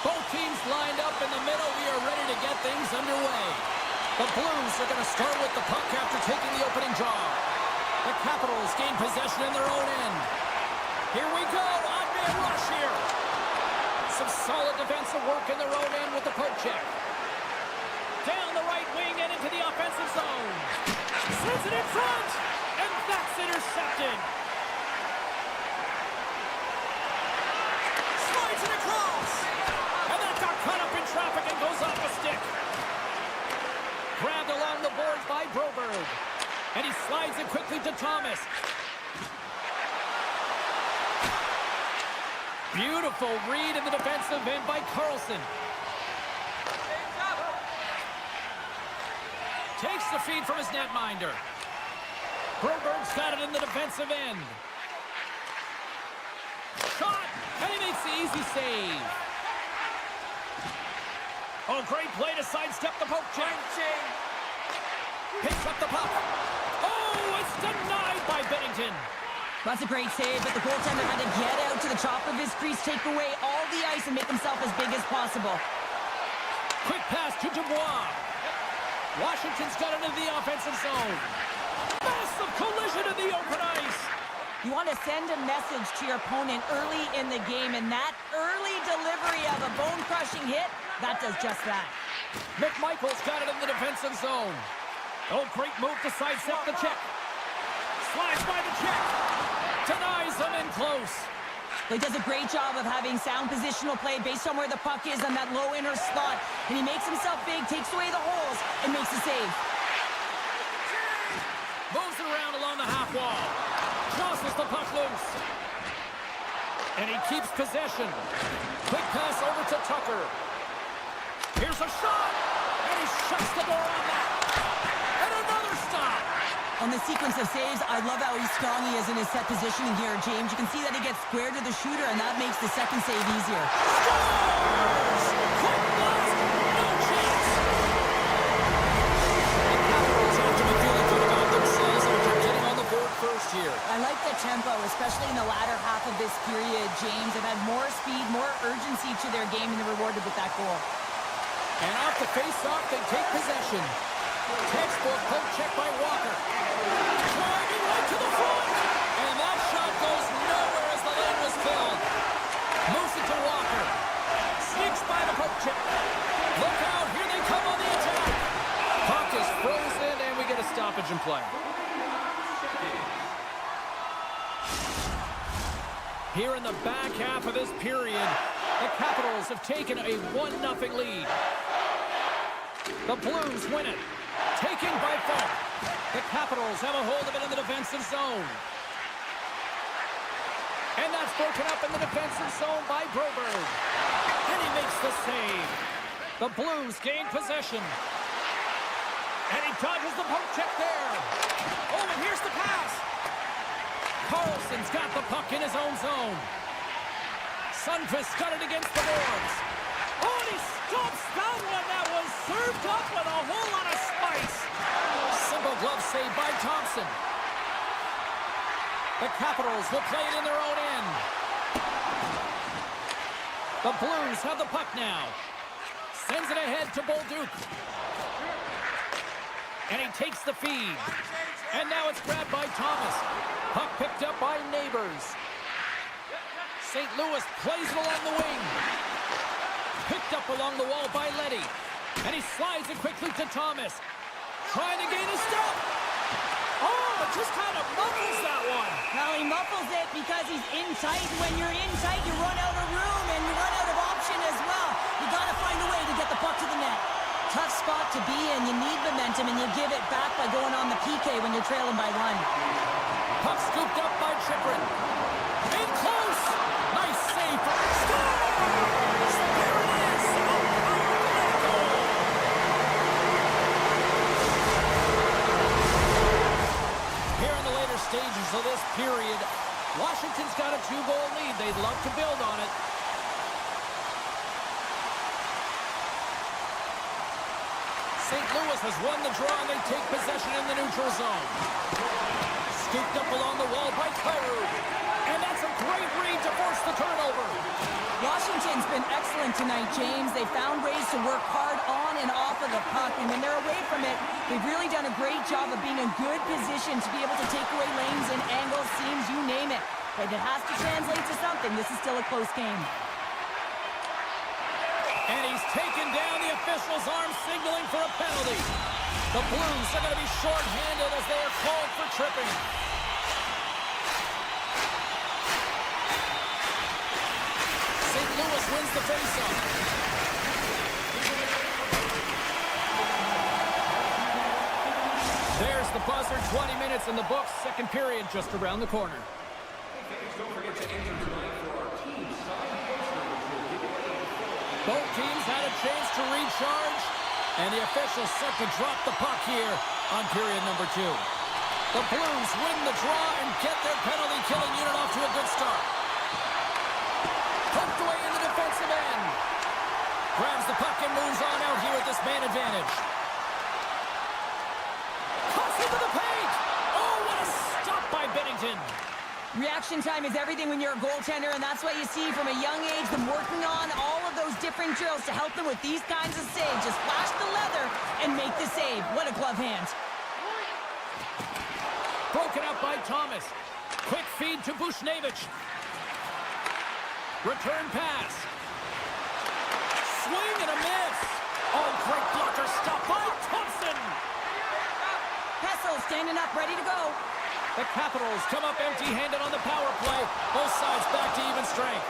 Both teams lined up in the middle. We are ready to get things underway. The Blues are going to start with the puck after taking the opening draw. The Capitals gain possession in their own end. Here we go. On-man rush here. Some solid defensive work in their own end with the poke check. Down the right wing and into the offensive zone. Sends it in front. And that's intercepted. Slides it across. And that got caught up in traffic and goes off a stick. Grabbed along the boards by Broberg. And he slides it quickly to Thomas. Beautiful read in the defensive end by Carlson. Takes the feed from his netminder. Broberg's got it in the defensive end. Shot! And he makes the easy save. Oh, great play to sidestep the poke check. Picks up the puck. Oh, it's denied by Bennington. That's a great save, but the goaltender had to get out to the top of his crease, take away all the ice, and make himself as big as possible. Quick pass to Dubois. Washington's got it into the offensive zone. Massive collision in the open ice. You want to send a message to your opponent early in the game, and that early delivery of a bone-crushing hit, that does just that. McMichael's got it in the defensive zone. Oh, great move to sidestep the check. Slides by the check. Denies him in close. He does a great job of having sound positional play based on where the puck is on that low inner slot. And he makes himself big, takes away the holes, and makes a save. Moves it around along the half wall. Jostles the puck loose. And he keeps possession. Quick pass over to Tucker. Here's a shot. And he shuts the door on that. And another stop. On the sequence of saves, I love how strong he is in his set positioning here, James. You can see that he gets square to the shooter, and that makes the second save easier. Scores! Quick blast! No chance! The Capitals have to be feeling good about themselves after getting on the board first here. I like the tempo, especially in the latter half of this period, James. They've had more speed, more urgency to their game, and they're rewarded with that goal. And off the face-off, they take possession. Textbook poke check by Walker. Driving right to the front. And that shot goes nowhere as the lane was filled. Moves it to Walker. Sneaks by the poke check. Look out, here they come on the attack. Puck is frozen, and we get a stoppage in play. Here in the back half of this period, the Capitals have taken a 1-0 lead. The Blues win it. Taking by Falk. The Capitals have a hold of it in the defensive zone. And that's broken up in the defensive zone by Broberg. And he makes the save. The Blues gain possession. And he dodges the poke check there. Oh, and here's the pass. Carlson's got the puck in his own zone. Sundqvist got it against the boards. Oh, and he stops that one. That was served up with a whole lot of spice. Simple glove save by Thompson. The Capitals will play it in their own end. The Blues have the puck now. Sends it ahead to Bolduc. And he takes the feed. And now it's grabbed by Thomas. Puck picked up by Neighbors. St. Louis plays it along the wing. Picked up along the wall by Leddy. And he slides it quickly to Thomas. Trying to gain a step. Oh, but just kind of muffles that one. Well, he muffles it because he's in tight. When you're in tight, you run out of room and you run out of option as well. You got to find a way to get the puck to the net. Tough spot to be in. You need momentum, and you give it back by going on the PK when you're trailing by 1. Puck scooped up by Chychrun. In close. Nice save. Scores! There it is. Here in the later stages of this period, Washington's got a 2-goal lead. They'd love to build on it. St. Louis has won the draw, and they take possession in the neutral zone. Scooped up along the wall by Tryku. And that's a great read to force the turnover. Washington's been excellent tonight, James. They found ways to work hard on and off of the puck, and when they're away from it, they've really done a great job of being in good position to be able to take away lanes and angles, seams, you name it. But it has to translate to something. This is still a close game. And he's taken down. The official's arm signaling for a penalty. The Blues are going to be short-handed as they are called for tripping. St. Louis wins the faceoff. There's the buzzer. 20 minutes in the books. Second period just around the corner. Both teams had a chance to recharge, and the officials set to drop the puck here on period number 2. The Blues win the draw and get their penalty-killing unit off to a good start. Poked away in the defensive end. Grabs the puck and moves on out here with this man advantage. Cuts into the paint. Oh, what a stop by Bennington. Reaction time is everything when you're a goaltender, and that's what you see from a young age, them working on all of those different drills to help them with these kinds of saves. Just flash the leather and make the save. What a glove hand. Broken up by Thomas. Quick feed to Bushnevich. Return pass. Swing and a miss. Oh, great blocker stop by Thompson. Kessel standing up, ready to go. The Capitals come up empty-handed on the power play. Both sides back to even strength.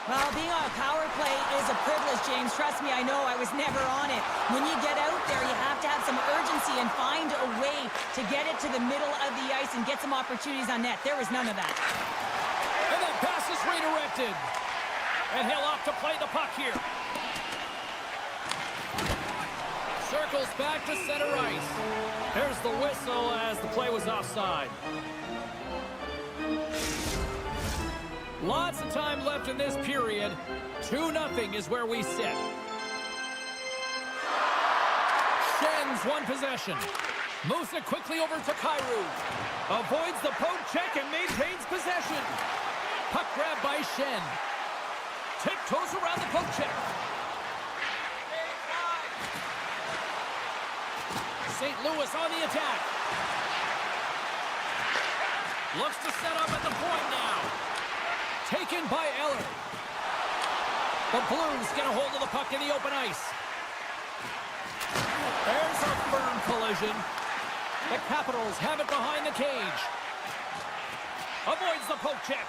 Well, being on a power play is a privilege, James. Trust me, I know. I was never on it. When you get out there, you have to have some urgency and find a way to get it to the middle of the ice and get some opportunities on net. There was none of that. And that pass is redirected. And he'll opt to play the puck here. Circles back to center ice. There's the whistle as the play was offside. Lots of time left in this period. 2-0 is where we sit. Schen's one possession. Moves it quickly over to Kyrou. Avoids the poke check and maintains possession. Puck grab by Schenn. Tiptoes around the poke check. St. Louis on the attack. Looks to set up at the point now. Taken by Eller. The Blues get a hold of the puck in the open ice. There's a firm collision. The Capitals have it behind the cage. Avoids the poke check.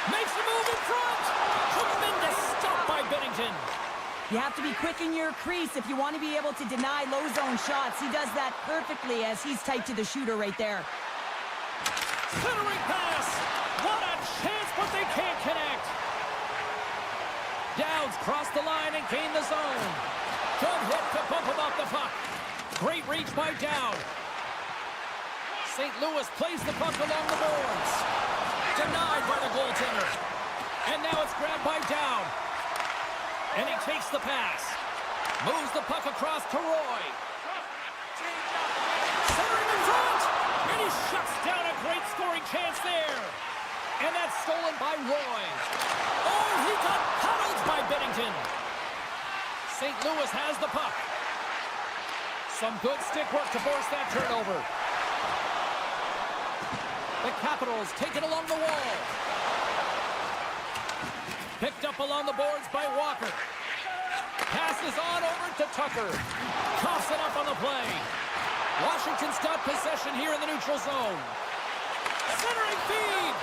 Makes a move in front. Tremendous stop by Bennington. You have to be quick in your crease if you want to be able to deny low zone shots. He does that perfectly as he's tight to the shooter right there. Centering pass. What a chance, but they can't connect. Dowds crossed the line and gained the zone. Good hit to bump him off the puck. Great reach by Dowd. St. Louis plays the puck along the boards. Denied by the goaltender. And now it's grabbed by Dowd. And he takes the pass. Moves the puck across to Roy. Centering in front. And he shuts down a great scoring chance there. And that's stolen by Roy. Oh, he got puddled by Bennington. St. Louis has the puck. Some good stick work to force that turnover. The Capitals take it along the wall. Picked up along the boards by Walker. Passes on over to Tucker. Coughs it up on the play. Washington's got possession here in the neutral zone. Centering feed.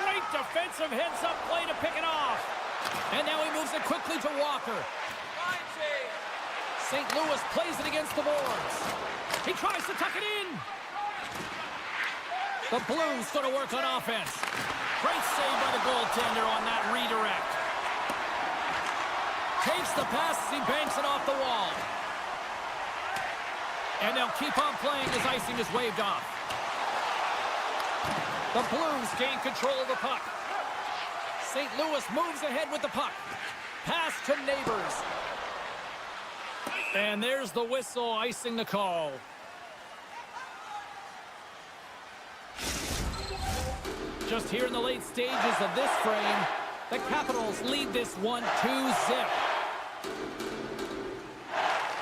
Great defensive heads-up play to pick it off. And now he moves it quickly to Walker. St. Louis plays it against the boards. He tries to tuck it in. The Blues going to work on offense. Great save by the goaltender on that redirect. Takes the pass as he banks it off the wall. And they'll keep on playing as icing is waved off. The Blues gain control of the puck. St. Louis moves ahead with the puck. Pass to Neighbors. And there's the whistle icing the call. Just here in the late stages of this frame, the Capitals lead this one 2-zip.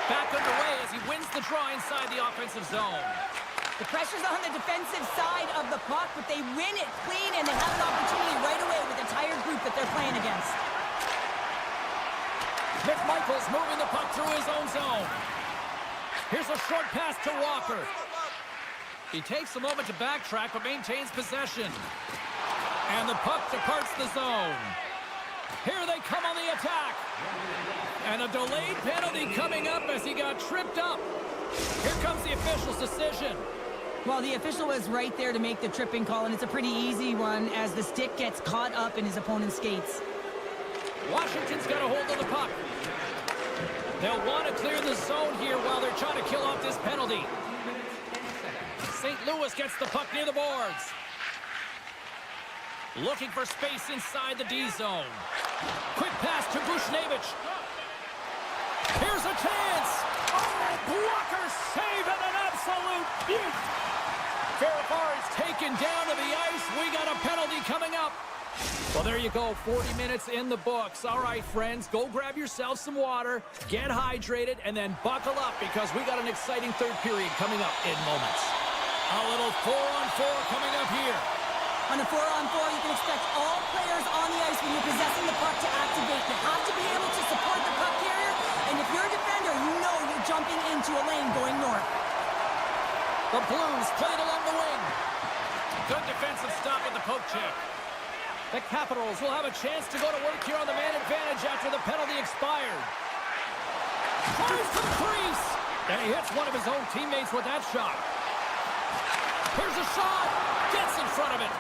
Back underway as he wins the draw inside the offensive zone. The pressure's on the defensive side of the puck, but they win it clean, and they have an opportunity right away with the entire group that they're playing against. McMichael's moving the puck through his own zone. Here's a short pass to Walker. He takes a moment to backtrack, but maintains possession. And the puck departs the zone. Here they come on the attack. And a delayed penalty coming up as he got tripped up. Here comes the official's decision. Well, the official was right there to make the tripping call, and it's a pretty easy one as the stick gets caught up in his opponent's skates. Washington's got a hold of the puck. They'll want to clear the zone here while they're trying to kill off this penalty. St. Louis gets the puck near the boards. Looking for space inside the D zone. Quick pass to Bushnevich. Here's a chance. Oh, blocker save and an absolute beaut. Farrafar is taken down to the ice. We got a penalty coming up. Well, there you go. 40 minutes in the books. All right, friends, go grab yourself some water, get hydrated, and then buckle up because we got an exciting third period coming up in moments. A little 4-on-4 coming up here. On a 4-on-4, you can expect all players on the ice when you're possessing the puck to activate. You have to be able to support the puck carrier, and if you're a defender, you know you're jumping into a lane going north. The Blues played along the wing. Good defensive stop with the poke check. The Capitals will have a chance to go to work here on the man advantage after the penalty expired. Tries to the crease, and he hits one of his own teammates with that shot. Here's a shot, gets in front of it.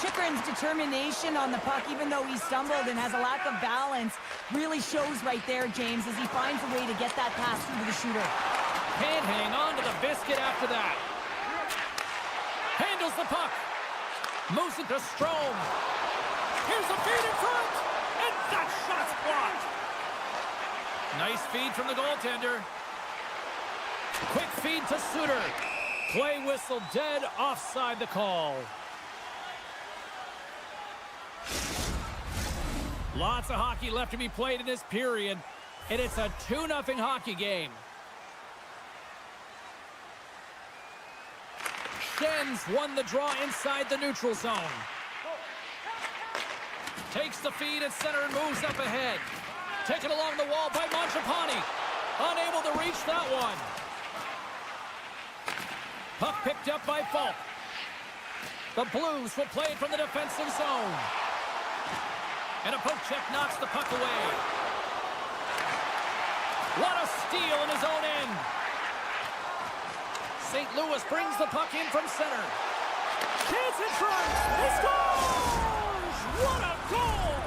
Chychrun's determination on the puck, even though he stumbled and has a lack of balance, really shows right there, James, as he finds a way to get that pass through to the shooter. Can't hang on to the biscuit after that. Handles the puck. Moves it to Strome. Here's a feed in front, and that shot's blocked. Nice feed from the goaltender. Quick feed to Suter. Play whistle dead, offside the call. Lots of hockey left to be played in this period, and it's a 2-0 hockey game. Schenns won the draw inside the neutral zone. Takes the feed at center and moves up ahead. Taken along the wall by Mangiapane. Unable to reach that one. Puck picked up by Falk. The Blues will play it from the defensive zone. And a poke check knocks the puck away. What a steal in his own end. St. Louis brings the puck in from center. Chance in front. He scores! What a goal!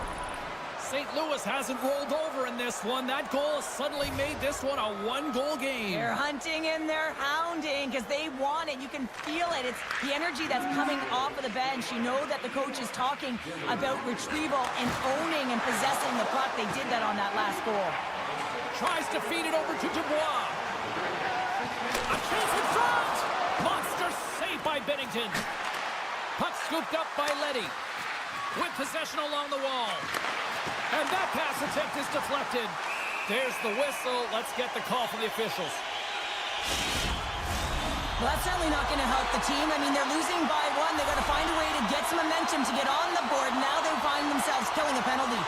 St. Louis hasn't rolled over in this one. That goal suddenly made this one a 1-goal game. They're hunting and they're hounding because they want it. You can feel it. It's the energy that's coming off of the bench. You know that the coach is talking about retrieval and owning and possessing the puck. They did that on that last goal. Tries to feed it over to Dubois. A chance in front! Monster save by Bennington. Puck scooped up by Leddy. With possession along the wall. And that pass attempt is deflected. There's the whistle. Let's get the call from the officials. Well, that's certainly not going to help the team. I mean, they're losing by 1. They've got to find a way to get some momentum to get on the board. Now they find themselves killing a penalty.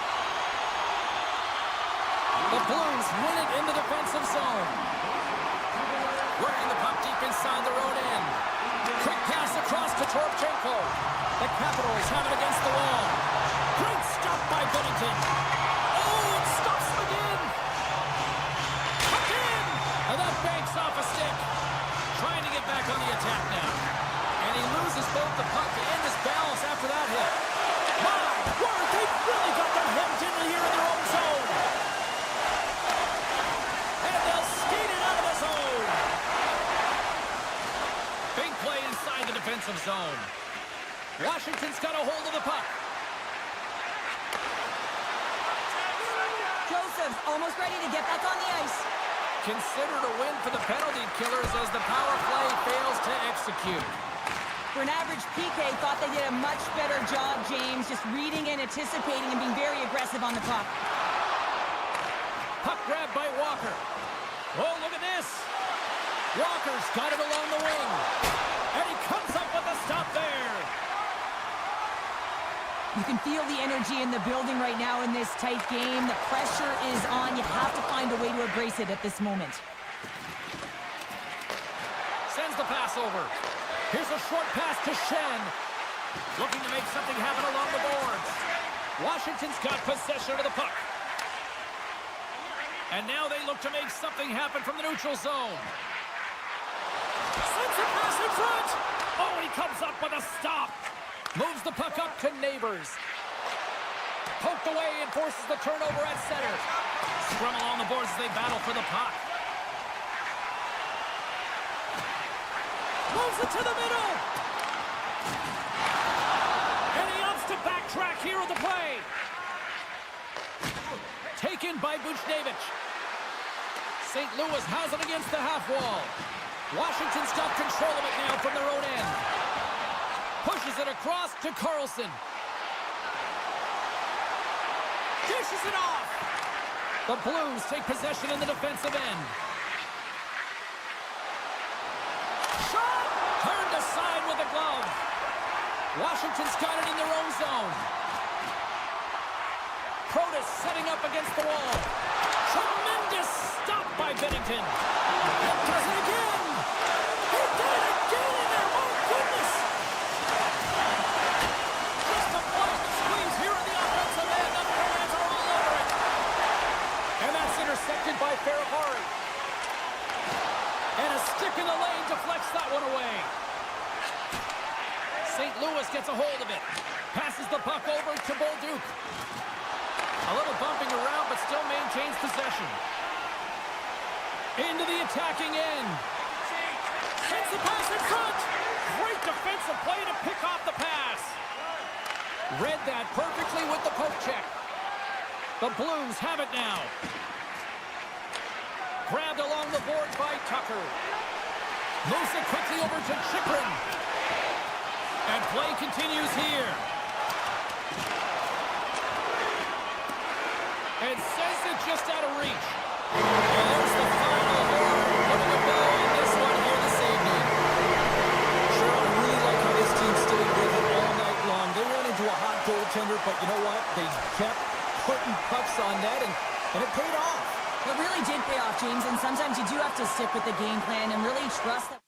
The Blues win it in the defensive zone. Working the puck deep inside their own end. Quick pass across to Toropchenko. The Capitals have it against the wall. Great stop by Bennington. Oh, it stops him again. Puck in. And that banks off a stick. Trying to get back on the attack now. And he loses both the puck and his balance after that hit. My word, they've really got them hemmed in here in their own zone. And they'll skate it out of the zone. Big play inside the defensive zone. Washington's got a hold of the puck. Joseph's almost ready to get back on the ice. Considered a win for the penalty killers as the power play fails to execute. For an average PK, thought they did a much better job, James, just reading and anticipating and being very aggressive on the puck. Puck grabbed by Walker. Oh, look at this. Walker's got it along the wing. And he comes up with a stop there. You can feel the energy in the building right now in this tight game. The pressure is on. You have to find a way to embrace it at this moment. Sends the pass over. Here's a short pass to Shen. Looking to make something happen along the boards. Washington's got possession of the puck. And now they look to make something happen from the neutral zone. Sends the pass in front. Oh, he comes up with a stop. Moves the puck up to Neighbors. Poked away and forces the turnover at center. Scrum along the boards as they battle for the puck. Moves it to the middle. And he opts to backtrack here on the play. Taken by Buchnevich. St. Louis has it against the half wall. Washington's got control of it now from their own end. Pushes it across to Carlson. Dishes it off. The Blues take possession in the defensive end. Shot! Turned aside with a glove. Washington's got it in their own zone. Protas setting up against the wall. Tremendous stop by Bennington. And does it again. He did it again in there. Oh, goodness. Just a block squeeze here in the offensive end. The Bruins are all over it. And that's intercepted by Ferrari. And a stick in the lane deflects that one away. St. Louis gets a hold of it. Passes the puck over to Bolduc. A little bumping around, but still maintains possession. Into the attacking end. Sends the pass in front. Great defensive play to pick off the pass. Read that perfectly with the poke check. The Blues have it now. Grabbed along the board by Tucker. Moves it quickly over to Chychrun. And play continues here. And sends it just out of reach. And there's the final horn, putting a bow on this one here this evening. Sure, I really like how this team stayed with it all night long. They ran into a hot goaltender, but you know what? They kept putting pucks on net, and it paid off. It really did pay off, James, and sometimes you do have to stick with the game plan and really trust that.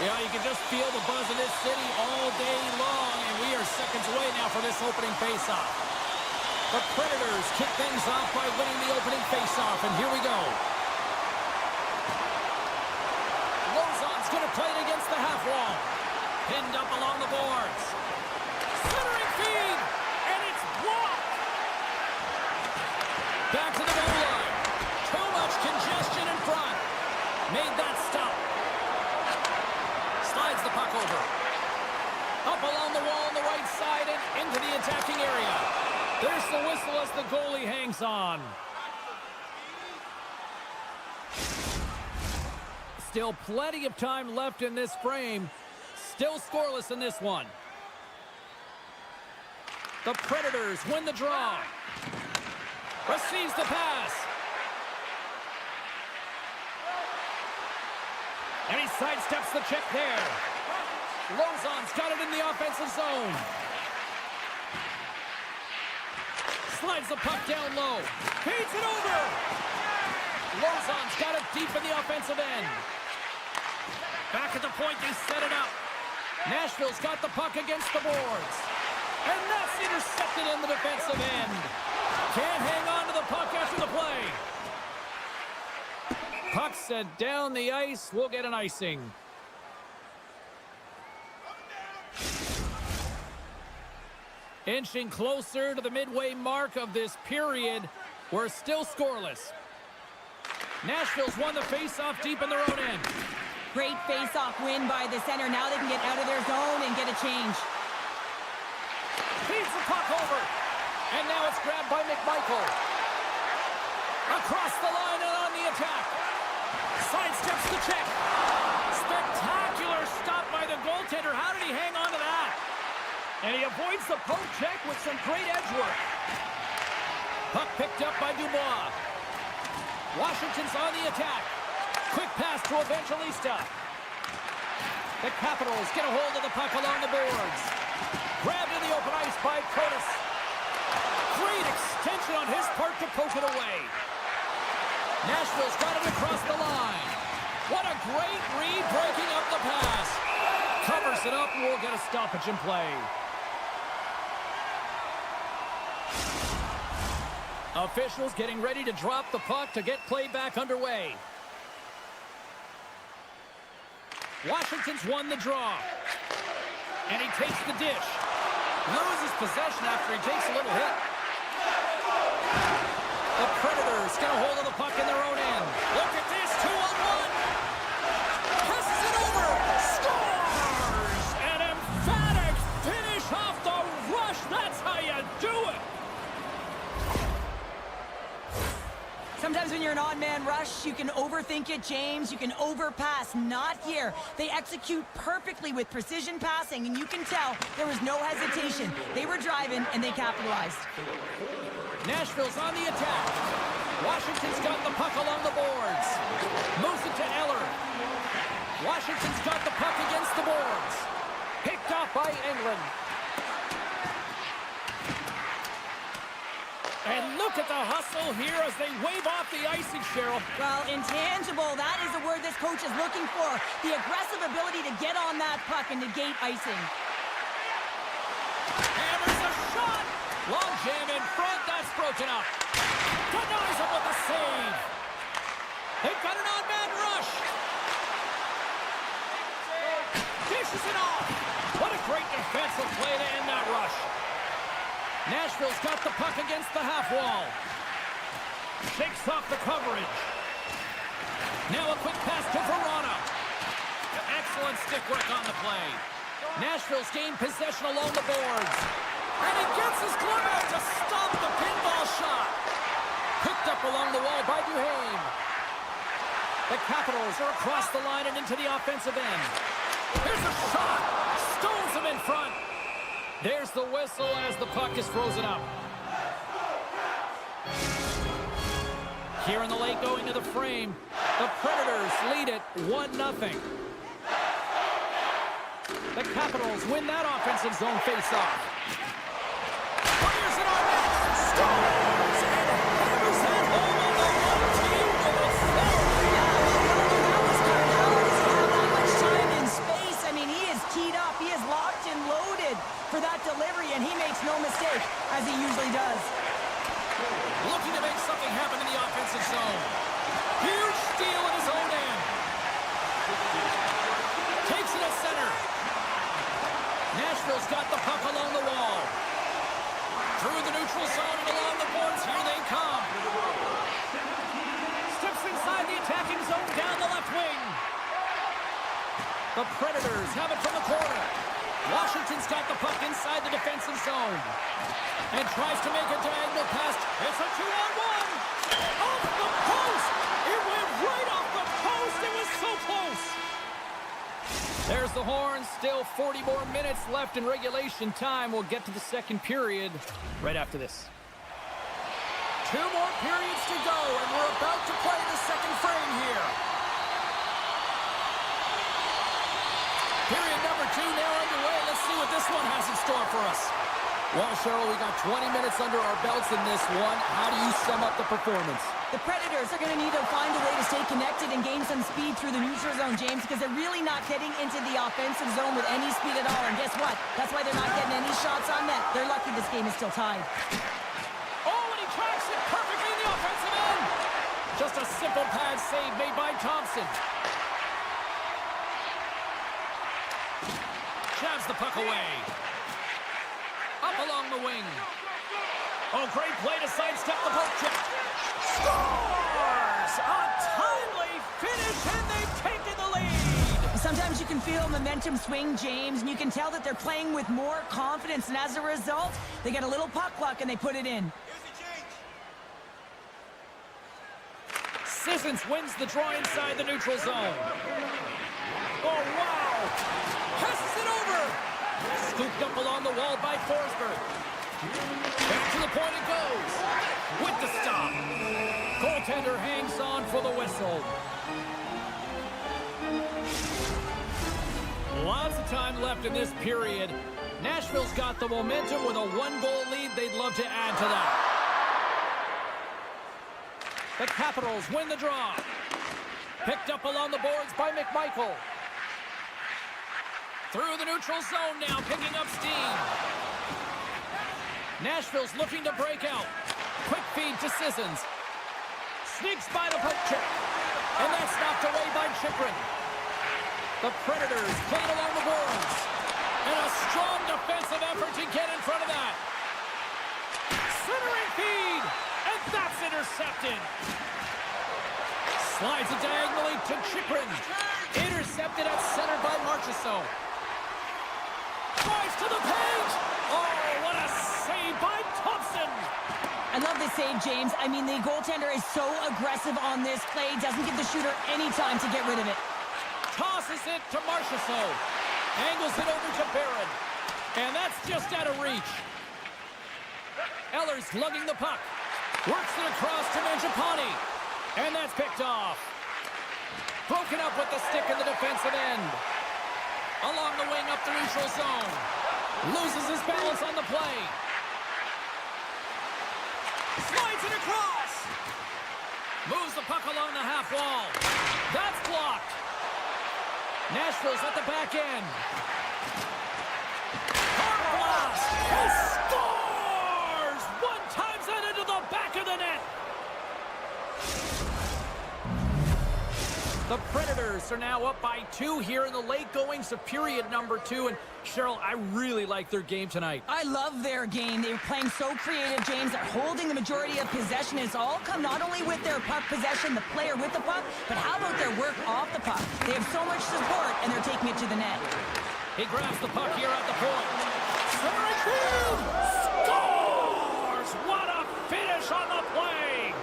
Yeah, you can just feel the buzz in this city all day long, and we are seconds away now for this opening faceoff. The Predators kick things off by winning the opening faceoff, and here we go. Lozon's going to play it against the half wall. Pinned up along the boards. Centering feed, and it's blocked. Back to the goal line. Too much congestion in front. Made that stop. Slides the puck over. Up along the wall on the right side and into the attacking area. There's the whistle as the goalie hangs on. Still plenty of time left in this frame. Still scoreless in this one. The Predators win the draw. Receives the pass. And he sidesteps the check there. Lozon's got it in the offensive zone. Slides the puck down low. Feeds it over. Lozon's got it deep in the offensive end. Back at the point, they set it up. Nashville's got the puck against the boards. And that's intercepted in the defensive end. Can't hang on to the puck after the play. Puck set down the ice. We'll get an icing. Inching closer to the midway mark of this period. We're still scoreless. Nashville's won the face-off deep in their own end. Great face-off win by the center. Now they can get out of their zone and get a change. Feeds the puck over. And now it's grabbed by McMichael. Across the line and on the attack. Sidesteps the check. Spectacular stop by the goaltender. How did he hang on to that? And he avoids the poke check with some great edge work. Puck picked up by Dubois. Washington's on the attack. Quick pass to Evangelista. The Capitals get a hold of the puck along the boards. Grabbed in the open ice by Protas. Great extension on his part to poke it away. Nashville's got it across the line. What a great read, breaking up the pass. Covers it up, and we'll get a stoppage in play. Officials getting ready to drop the puck to get play back underway. Washington's won the draw. And he takes the dish. Loses possession after he takes a little hit. The Predators get a hold of the puck in their own end. Look at this, 2-on-1. Passes it over. Scores! An emphatic finish off the rush. That's how you do it. Sometimes when you're an odd-man rush, you can overthink it, James. You can overpass. Not here. They execute perfectly with precision passing, and you can tell there was no hesitation. They were driving, and they capitalized. Nashville's on the attack. Washington's got the puck along the boards. Moves it to Eller. Washington's got the puck against the boards. Picked off by England. And look at the hustle here as they wave off the icing, Cheryl. Well, intangible, that is the word this coach is looking for. The aggressive ability to get on that puck and negate icing. Hammers a shot. Long jam in front, that's broken up. Denies him with the save. They've got an odd-man rush. Dishes it off. What a great defensive play to end that rush. Nashville's got the puck against the half wall. Shakes off the coverage. Now a quick pass to Verona. Excellent stick work on the play. Nashville's gained possession along the boards. And he gets his glove out to stop the pinball shot. Picked up along the wall by Duhaime. The Capitals are across the line and into the offensive end. Here's a shot. Stones him in front. There's the whistle as the puck is frozen up. Here in the late going to the frame. The Predators lead it 1-0. The Capitals win that offensive zone face-off. Fires it on net. Scores! And hammers that home on the one team with a foul. That was good. How does he have that much time and space? I mean, he is teed up. He is locked and loaded for that delivery, and he makes no mistake, as he usually does. Looking to make something happen in the offensive zone. Huge steal in his own end. Takes it at center. Nashville's got the puck along the wall. Through the neutral zone and along the boards. Here they come. Steps inside the attacking zone down the left wing. The Predators have it from the corner. Washington's got the puck inside the defensive zone. And tries to make a diagonal pass. It's a 2-on-1. Off the post. It went right off the post. It was so close. There's the horn. Still 40 more minutes left in regulation time. We'll get to the second period right after this. 2 more periods to go, and we're about to play the second frame here. Period number 2 now underway. Let's see what this one has in store for us. Well, Cheryl, we got 20 minutes under our belts in this one. How do you sum up the performance? The Predators are going to need to find a way to stay connected and gain some speed through the neutral zone, James, because they're really not getting into the offensive zone with any speed at all. And guess what? That's why they're not getting any shots on net. They're lucky this game is still tied. Oh, and he tracks it perfectly in the offensive end. Just a simple pad save made by Thompson. Jabs the puck away. Up along the wing. Oh, great play to sidestep the poke check. Scores! A timely finish, and they've taken the lead. Sometimes you can feel momentum swing, James, and you can tell that they're playing with more confidence, and as a result, they get a little puck luck and they put it in. Sissons wins the draw inside the neutral zone. Oh, wow! Passes it over! Scooped up along the wall by Forsberg. Back to the point it goes. With the stop. Goaltender hangs on for the whistle. Lots of time left in this period. Nashville's got the momentum with a one-goal lead. They'd love to add to that. The Capitals win the draw. Picked up along the boards by McMichael. Through the neutral zone now, picking up steam. Nashville's looking to break out. Quick feed to Sissons. Sneaks by the poke check. And that's knocked away by Chychrun. The Predators played along the boards. And a strong defensive effort to get in front of that. Centering feed. And that's intercepted. Slides it diagonally to Chychrun. Intercepted at center by Marchessault. Drives to the page. Oh, what a save by Thompson. I love this save, James. I mean, the goaltender is so aggressive on this play. Doesn't give the shooter any time to get rid of it. Tosses it to Marchessault. Angles it over to Barron. And that's just out of reach. Eller's lugging the puck. Works it across to Mangiapane. And that's picked off. Broken up with the stick in the defensive end. Along the wing up the neutral zone. Loses his balance on the play. Slides it across. Moves the puck along the half wall. That's blocked. Nashville's at the back end. Hard blast. He scores! One times that into the back of the net. The Predators are now up by 2 here in the late goings of period number 2. And Cheryl, I really like their game tonight. I love their game. They're playing so creative, James. They're holding the majority of possession. It's all come not only with their puck possession, the player with the puck, but how about their work off the puck? They have so much support, and they're taking it to the net. He grabs the puck here at the point. Centering field! Scores! What a finish on the play!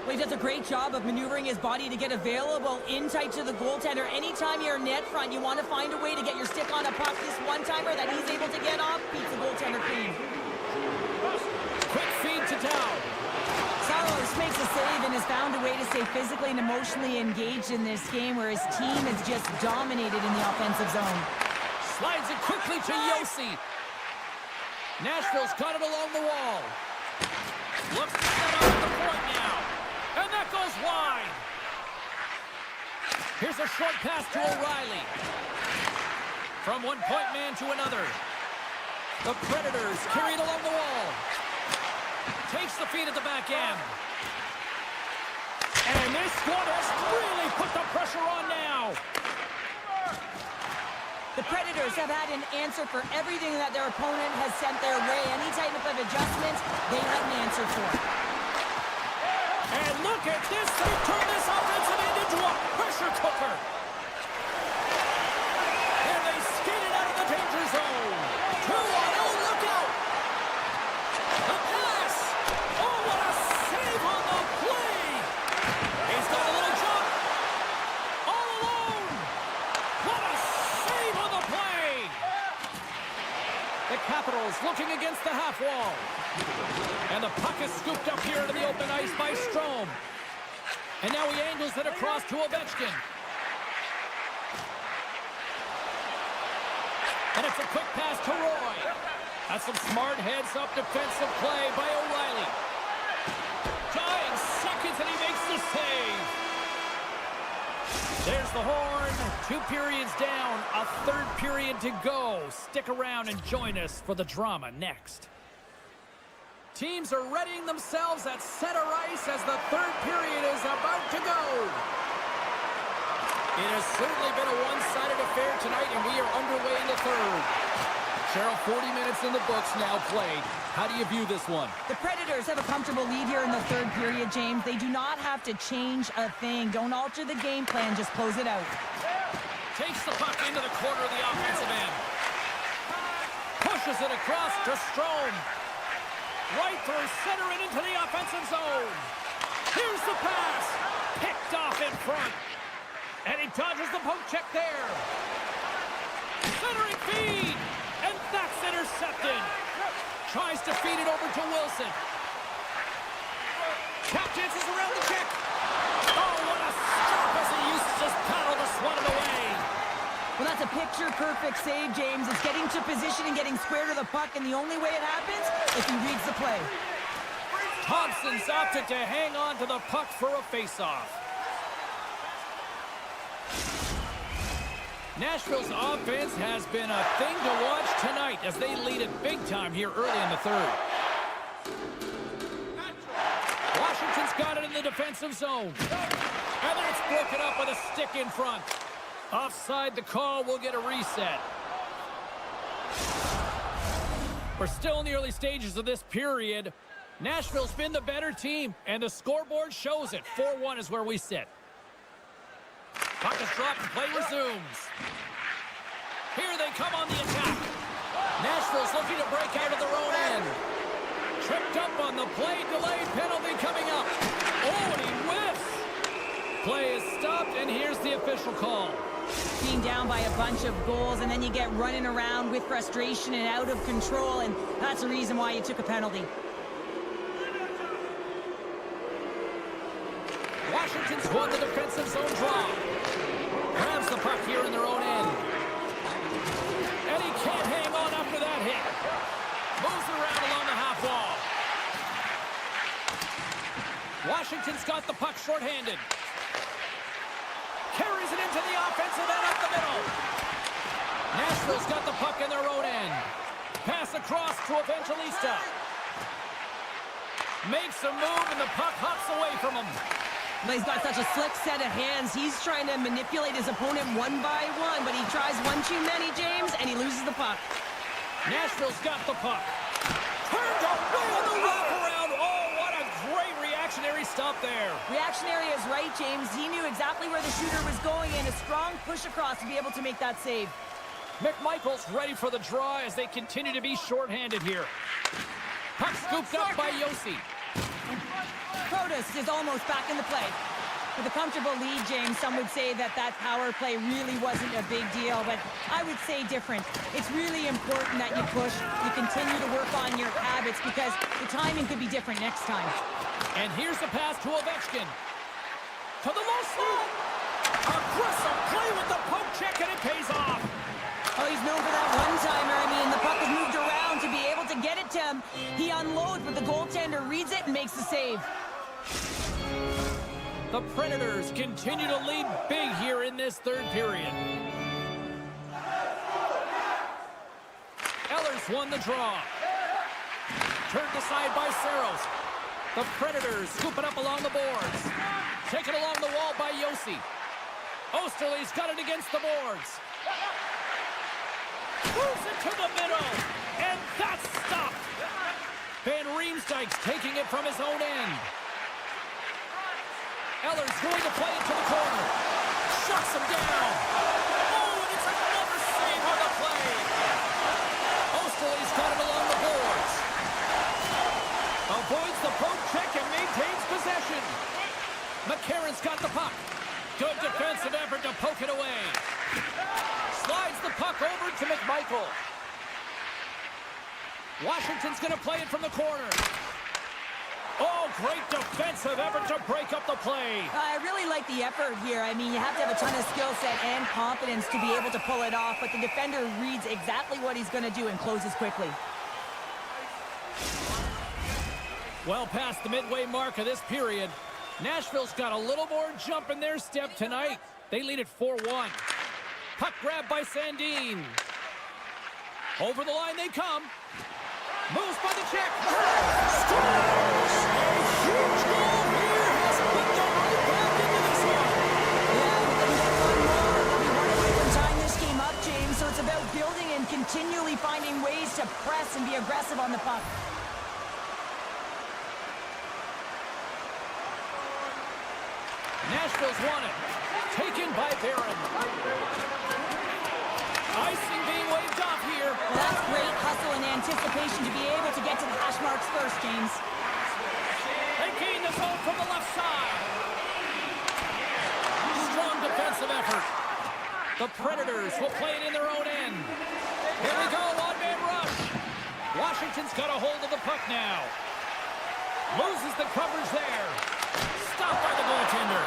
Well, he does a great job of maneuvering his body to get available in tight to the goaltender. Anytime you're net front, you want to find a way to get your stick on a puck. This one-timer that he's able to get off beats the goaltender clean. Quick feed to Dow. Saros makes a save and has found a way to stay physically and emotionally engaged in this game where his team is just dominated in the offensive zone. Slides it quickly to Yossi. Nashville's got it along the wall. Looks to set up at the point now. And that goes wide. Here's a short pass to O'Reilly. From one point man to another. The Predators carried along the wall. Takes the feed at the back end. And this squad has really put the pressure on now. The Predators have had an answer for everything that their opponent has sent their way. Any type of adjustment, they have an answer for. And look at this. They turn this offensive end into a pressure cooker. And they skate it out of the danger zone. 2-on-0, look out. The pass. Oh, what a save on the play. He's got a little jump. All alone. What a save on the play. The Capitals looking against the half wall. And the puck is scooped up here into the open ice by Strome. And now he angles it across to Ovechkin. And it's a quick pass to Roy. That's some smart heads-up defensive play by O'Reilly. Dying seconds and he makes the save. There's the horn. 2 periods down. A third period to go. Stick around and join us for the drama next. Teams are readying themselves at center ice as the third period is about to go. It has certainly been a one-sided affair tonight, and we are underway in the third. Cheryl, 40 minutes in the books now played. How do you view this one? The Predators have a comfortable lead here in the third period, James. They do not have to change a thing. Don't alter the game plan. Just close it out. Takes the puck into the corner of the offensive end. Pushes it across to Strome. Right through center and into the offensive zone. Here's the pass. Picked off in front. And he dodges the poke check there. Centering feed. And that's intercepted. Tries to feed it over to Wilson. Tap dances around the check. Oh, what a stop as he used to just paddle to swat it away. Well, that's a picture-perfect save, James. It's getting to position and getting square to the puck, and the only way it happens is he reads the play. Thompson's opted to hang on to the puck for a face-off. Nashville's offense has been a thing to watch tonight as they lead it big time here early in the third. Washington's got it in the defensive zone. And then it's broken up with a stick in front. Offside the call, we'll get a reset. We're still in the early stages of this period. Nashville's been the better team, and the scoreboard shows it. 4-1 is where we sit. Puck is dropped and play resumes. Here they come on the attack. Nashville's looking to break out of their own end. Tripped up on the play, delayed penalty coming up. Oh, and he whiffs. Play is stopped, and here's the official call. Being down by a bunch of goals, and then you get running around with frustration and out of control, and that's the reason why you took a penalty. Washington's won the defensive zone draw. Grabs the puck here in their own end. And he can't hang on after that hit. Moves it around along the half wall. Washington's got the puck shorthanded. Carries it into the offensive end up the middle. Nashville's got the puck in their own end. Pass across to Evangelista. Makes a move and the puck hops away from him. He's got such a slick set of hands. He's trying to manipulate his opponent one by one, but he tries one too many, James, and he loses the puck. Nashville's got the puck. Turned away on the wraparound. Oh, what a great reactionary stop there. Reactionary is right, James. He knew exactly where the shooter was going, and a strong push across to be able to make that save. McMichael's ready for the draw as they continue to be shorthanded here. Puck scooped up by Yossi. Protas is almost back in the play. With a comfortable lead, James, some would say that power play really wasn't a big deal, but I would say different. It's really important that you push, you continue to work on your habits, because the timing could be different next time. And here's the pass to Ovechkin. To the low slot. Aggressive play with the poke check, and it pays off. Oh, he's known for that one-timer. I mean, the puck is moved around to be able to get it to him. He unloads, but the goaltender reads it and makes the save. The Predators continue to lead big here in this third period. Eller's won the draw. Turned aside by Saros. The Predators scoop it up along the boards. Taken along the wall by Yossi. Osterley's got it against the boards. Moves it to the middle. And that's stopped. Van Riemsdyk's taking it from his own end. Eller's going to play it to the corner. Shuts him down. Oh, and it's another save on the play. Osterley's got it along the boards. Avoids the poke check and maintains possession. McCarron's got the puck. Good defensive effort to poke it away. Slides the puck over to McMichael. Washington's going to play it from the corner. Oh, great defensive effort to break up the play. I really like the effort here. I mean, you have to have a ton of skill set and confidence to be able to pull it off, but the defender reads exactly what he's going to do and closes quickly. Well past the midway mark of this period, Nashville's got a little more jump in their step tonight. They lead at 4-1. Puck grab by Sandin. Over the line they come. Moves by the check. Scores! A huge goal here has put them right back into this one. Yeah, we couldn't get one more. We weren't able to time this game up, James, so it's about building and continually finding ways to press and be aggressive on the puck. Nashville's won it. Taken by Barron. Icing being waved off here. Well, that's great hustle and anticipation to be able to get to the hash marks first, James. They gain the zone from the left side. Strong defensive effort. The Predators will play it in their own end. Here we go, one-man rush. Washington's got a hold of the puck now. Loses the coverage there. Stopped by the goaltender.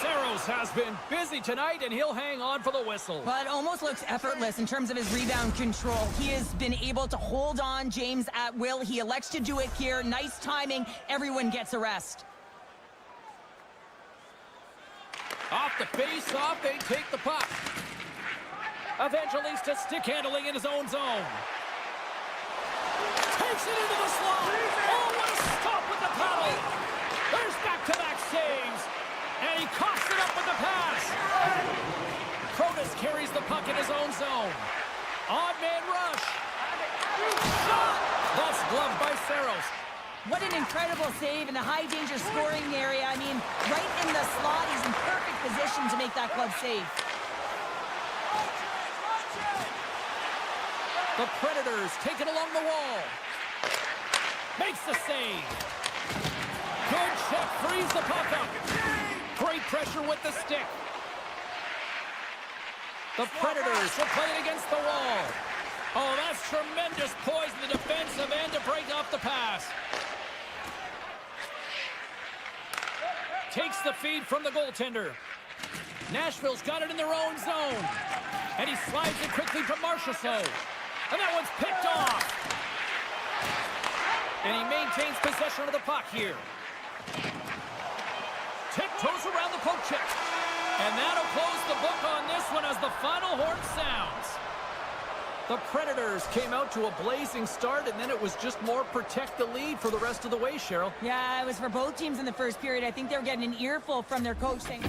Saros has been busy tonight, and he'll hang on for the whistle. Well, it almost looks effortless in terms of his rebound control. He has been able to hold on, James, at will. He elects to do it here. Nice timing. Everyone gets a rest. Off the face-off, they take the puck. Evangelista stick handling in his own zone. Takes it into the slot. Oh, what a stop with the paddle. There's back-to-back saves. And he coughs it up with the pass. Protas carries the puck in his own zone. Odd man rush. Shot. That's gloved by Saros. What an incredible save in the high-danger scoring area. I mean, right in the slot. He's in perfect position to make that glove save. The Predators take it along the wall. Makes the save. Good check, frees the puck up. Great pressure with the stick. The Predators will play it against the wall. Oh, that's tremendous poise in the defensive end to break off the pass. Takes the feed from the goaltender. Nashville's got it in their own zone. And he slides it quickly to Marchessault. And that one's picked off. And he maintains possession of the puck here. Tiptoes around the poke check. And that'll close the book on this one as the final horn sounds. The Predators came out to a blazing start, and then it was just more protect the lead for the rest of the way, Cheryl. Yeah, it was for both teams in the first period. I think they were getting an earful from their coach saying...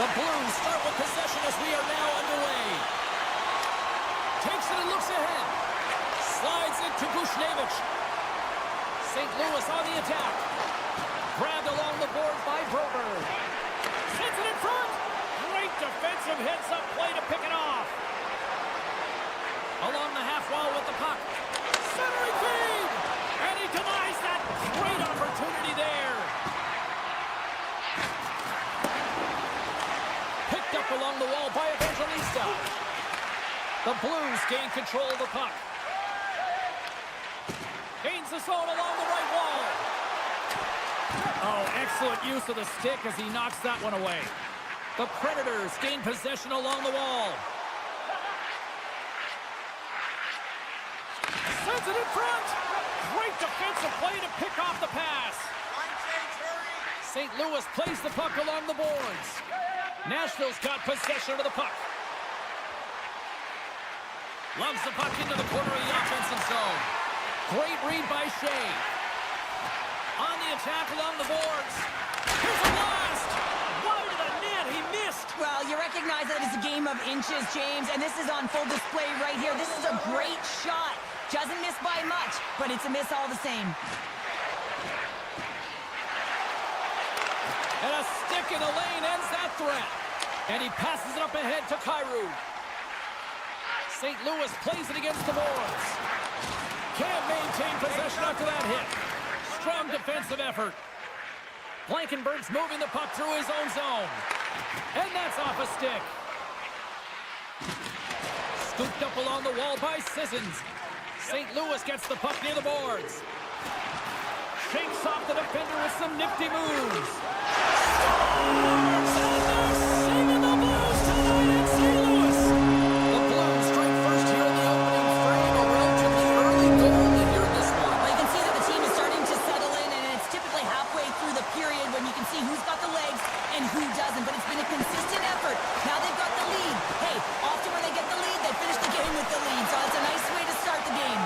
The Blues start with possession as we are now underway. Takes it and looks ahead. Slides it to Bushnevich. St. Louis on the attack. Grabbed along the board by Broberg. Sends it in front. Great defensive heads-up play to pick it off. Along the half wall with the puck. Centering feed! And he denies that. Great opportunity there. Picked up along the wall by Evangelista. The Blues gain control of the puck. Gains the zone along the right wall. Oh, excellent use of the stick as he knocks that one away. The Predators gain possession along the wall. Sends it in front. Great defensive play to pick off the pass. St. Louis plays the puck along the boards. Nashville's got possession of the puck. Loves the puck into the corner of the offensive zone. Great read by Shea. On the attack along the boards. Here's a blast. Wide of the net. He missed. Well, you recognize that it's a game of inches, James, and this is on full display right here. This is a great shot. Doesn't miss by much, but it's a miss all the same. And a stick in the lane ends that threat. And he passes it up ahead to Tryku. St. Louis plays it against the boards. Can't maintain possession after that hit. Strong defensive effort. Blankenberg's moving the puck through his own zone. And that's off a stick. Scooped up along the wall by Sissons. St. Louis gets the puck near the boards. Shakes off the defender with some nifty moves. Scores! And they're singing the Blues tonight in St. Louis. The Blues strike first here in the opening frame. A relatively early goal in here in this one. Well, you can see that the team is starting to settle in, and it's typically halfway through the period when you can see who's got the legs and who doesn't. But it's been a consistent effort. Now they've got the lead. Hey, often when they get the lead, they finish the game with the lead. So it's a nice way to start the game.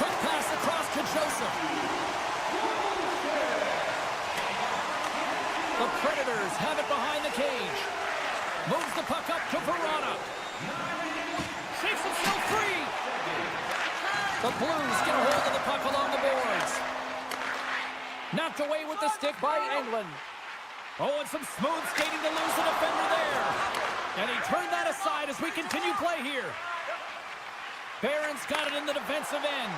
Quick pass across to Joseph. The Predators have it behind the cage. Moves the puck up to Verona. Shakes himself free. The Blues get a hold of the puck along the boards. Knocked away with the stick by Englund. Oh, and some smooth skating to lose the defender there. And he turned that aside as we continue play here. Barron's got it in the defensive end.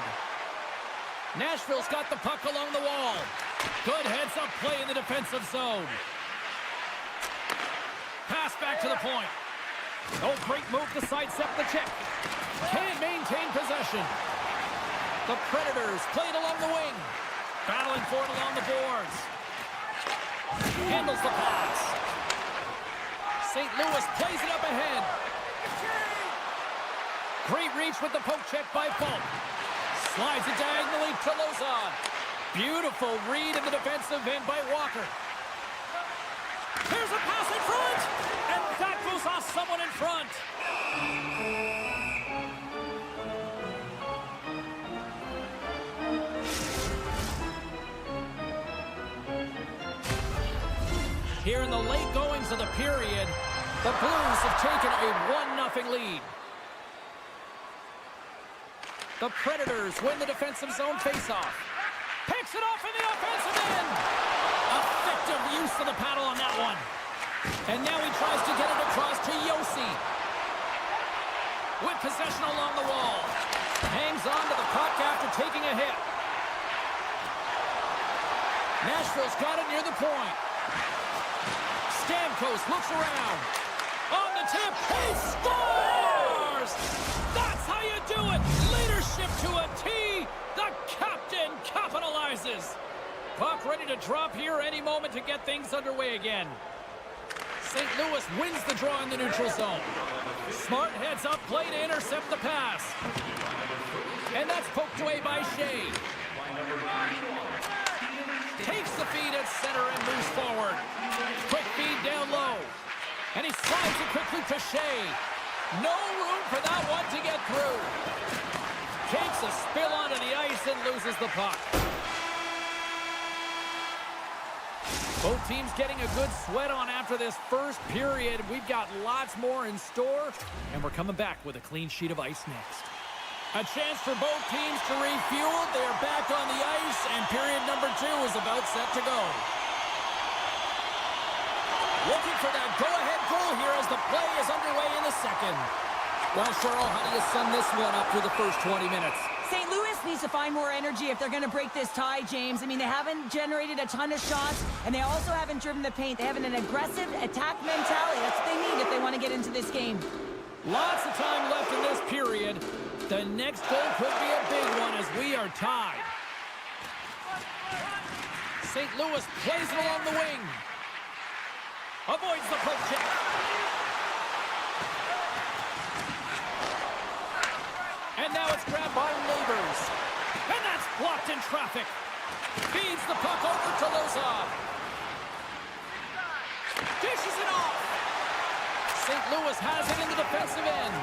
Nashville's got the puck along the wall. Good heads-up play in the defensive zone. Pass back to the point. Oh, great move to sidestep the check. Can't maintain possession. The Predators played along the wing. Battling for it along the boards. Handles the pass. St. Louis plays it up ahead. Great reach with the poke check by Fulton. Slides it diagonally to Lozon. Beautiful read in the defensive end by Walker. Here's a pass in front! And that goes off someone in front. Here in the late goings of the period, the Blues have taken a 1-0 lead. The Predators win the defensive zone faceoff. Picks it off in the offensive end. Effective use of the paddle on that one. And now he tries to get it across to Yossi. With possession along the wall. Hangs on to the puck after taking a hit. Nashville's got it near the point. Stamkos looks around. On the tip, he scores! That's how you do it! Leadership to a T! The captain capitalizes! Puck ready to drop here any moment to get things underway again. St. Louis wins the draw in the neutral zone. Smart heads up play to intercept the pass. And that's poked away by Shea. Takes the feed at center and moves forward. Quick feed down low. And he slides it quickly to Shea. No room for that one to get through. Takes a spill onto the ice and loses the puck. Both teams getting a good sweat on after this first period. We've got lots more in store, and we're coming back with a clean sheet of ice next. A chance for both teams to refuel. They're back on the ice, and period number 2 is about set to go. Looking for that go-ahead goal here as the play is underway in the second. Well, Cheryl, how do you sum this one up through the first 20 minutes? St. Louis needs to find more energy if they're going to break this tie, James. I mean, they haven't generated a ton of shots, and they also haven't driven the paint. They have an aggressive attack mentality. That's what they need if they want to get into this game. Lots of time left in this period. The next goal could be a big one as we are tied. St. Louis plays it along the wing. Avoids the poke check. And now it's grabbed by Neighbors. And that's blocked in traffic. Feeds the puck over to Lozov. Dishes it off. St. Louis has it in the defensive end.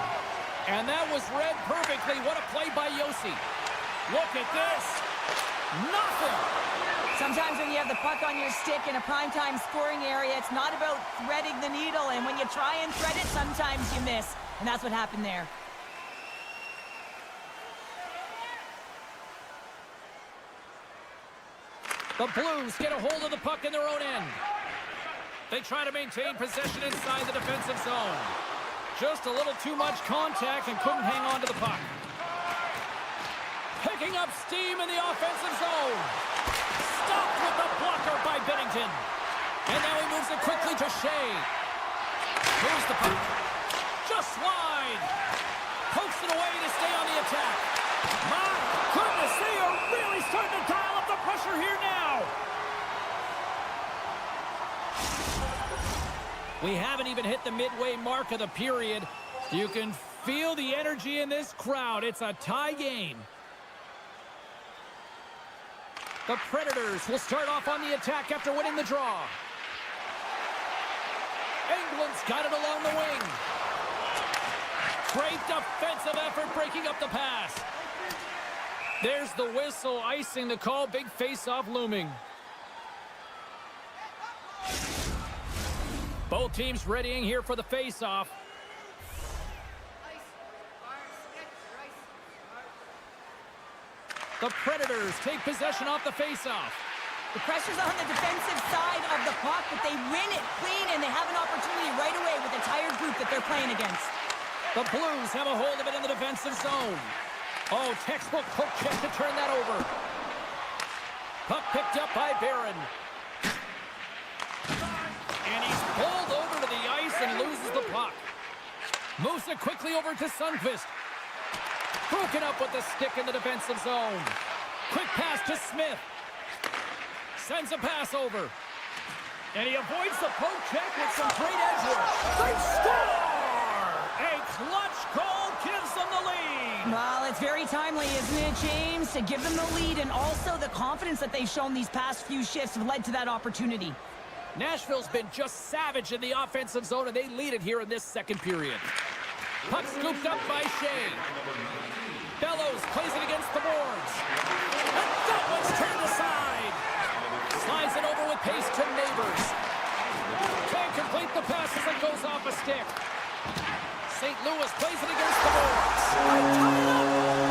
And that was read perfectly. What a play by Yossi. Look at this. Nothing. Sometimes when you have the puck on your stick in a primetime scoring area, it's not about threading the needle. And when you try and thread it, sometimes you miss. And that's what happened there. The Blues get a hold of the puck in their own end. They try to maintain possession inside the defensive zone. Just a little too much contact and couldn't hang on to the puck. Picking up steam in the offensive zone. Stopped with the blocker by Bennington. And now he moves it quickly to Shea. Moves the puck. Just wide. Pokes it away to stay on the attack. My goodness, they are really starting to dial up the pressure here now. We haven't even hit the midway mark of the period. You can feel the energy in this crowd. It's a tie game. The Predators will start off on the attack after winning the draw. England's got it along the wing. Great defensive effort breaking up the pass. There's the whistle, icing the call. Big face-off looming. Both teams readying here for the face-off. The Predators take possession off the face-off. The pressure's on the defensive side of the puck, but they win it clean, and they have an opportunity right away with the tired group that they're playing against. The Blues have a hold of it in the defensive zone. Oh, textbook poke check to turn that over. Puck picked up by Barron. And he's pulled over to the ice and loses the puck. Moves it quickly over to Sundqvist. Broken up with the stick in the defensive zone. Quick pass to Smith. Sends a pass over. And he avoids the poke check with some great edge work. They score! A clutch goal gives them the lead. Well, it's very timely, isn't it, James? To give them the lead, and also the confidence that they've shown these past few shifts have led to that opportunity. Nashville's been just savage in the offensive zone, and they lead it here in this second period. Puck scooped up by Shea. Bellows plays it against the boards. And that one's turned aside. Slides it over with pace to Neighbors. Can't complete the pass as it goes off a stick. St. Louis plays it against the boards. They're tied up!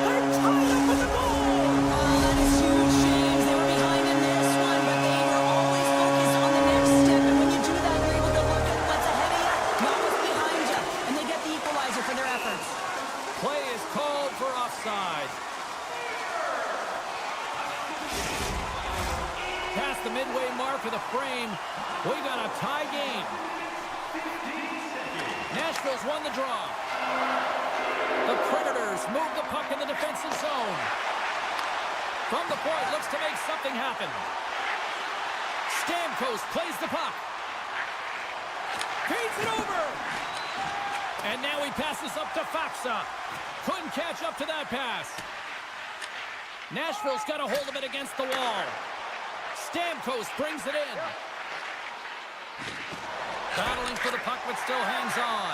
They're tied up with the goal! Oh, that is huge, James. They were behind in this one, but they were always focused on the next step. And when you do that, you're able to look at what's ahead of you, not what's behind you. And they get the equalizer for their efforts. Play is called for offside. Past the midway mark of the frame, we got a tie game. Nashville's won the draw. The Predators move the puck in the defensive zone. From the point, looks to make something happen. Stamkos plays the puck. Feeds it over. And now he passes up to Faksa. Couldn't catch up to that pass. Nashville's got a hold of it against the wall. Stamkos brings it in. Battling for the puck, but still hangs on.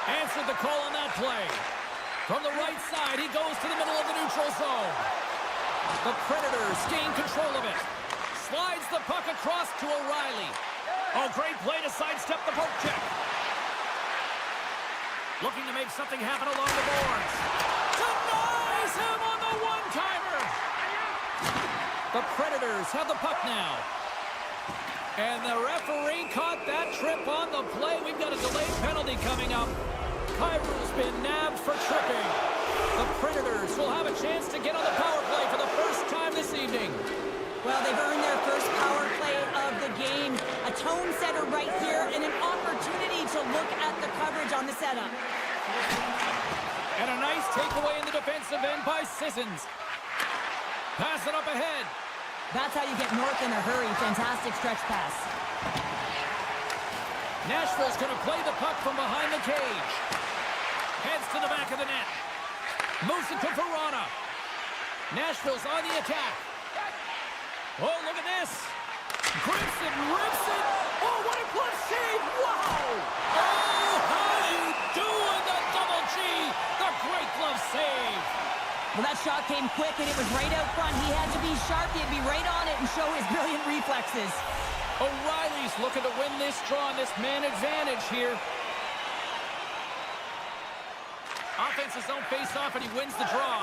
Answered the call on that play. From the right side, he goes to the middle of the neutral zone. The Predators gain control of it. Slides the puck across to O'Reilly. Oh, great play to sidestep the poke check. Looking to make something happen along the boards. Denies him on the one-timer. The Predators have the puck now. And the referee caught that trip on the play. We've got a delayed penalty coming up. Kyrie's been nabbed for tripping. The Predators will have a chance to get on the power play for the first time this evening. Well, they've earned their first power play of the game. A tone setter right here and an opportunity to look at the coverage on the setup. And a nice takeaway in the defensive end by Sissons. Pass it up ahead. That's how you get north in a hurry. Fantastic stretch pass. Nashville's going to play the puck from behind the cage. Heads to the back of the net. Moves it to Verona. Nashville's on the attack. Oh, look at this. Grips it, rips it. Oh, what a glove save. Wow. Oh, how you doing the double G. The great glove save. Well, that shot came quick, and it was right out front. He had to be sharp. He had to be right on it and show his brilliant reflexes. O'Reilly's looking to win this draw on this man advantage here. Offense's own face-off, and he wins the draw.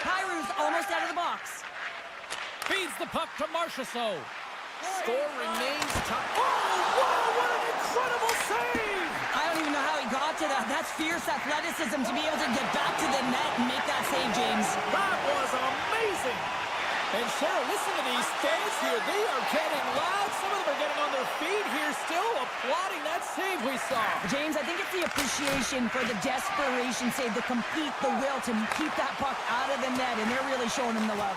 Kyrie's almost out of the box. Feeds the puck to Marchessault. Score remains tight. Oh, wow, what an incredible save! I don't even know how he got to that. That's fierce athleticism to be able to get back to the net and make that save, James. That was amazing! And Cheryl, listen to these fans here. They are getting loud. Some of them are getting on their feet here, still applauding that save we saw. James, I think it's the appreciation for the desperation save, the compete, the will to keep that puck out of the net, and they're really showing him the love.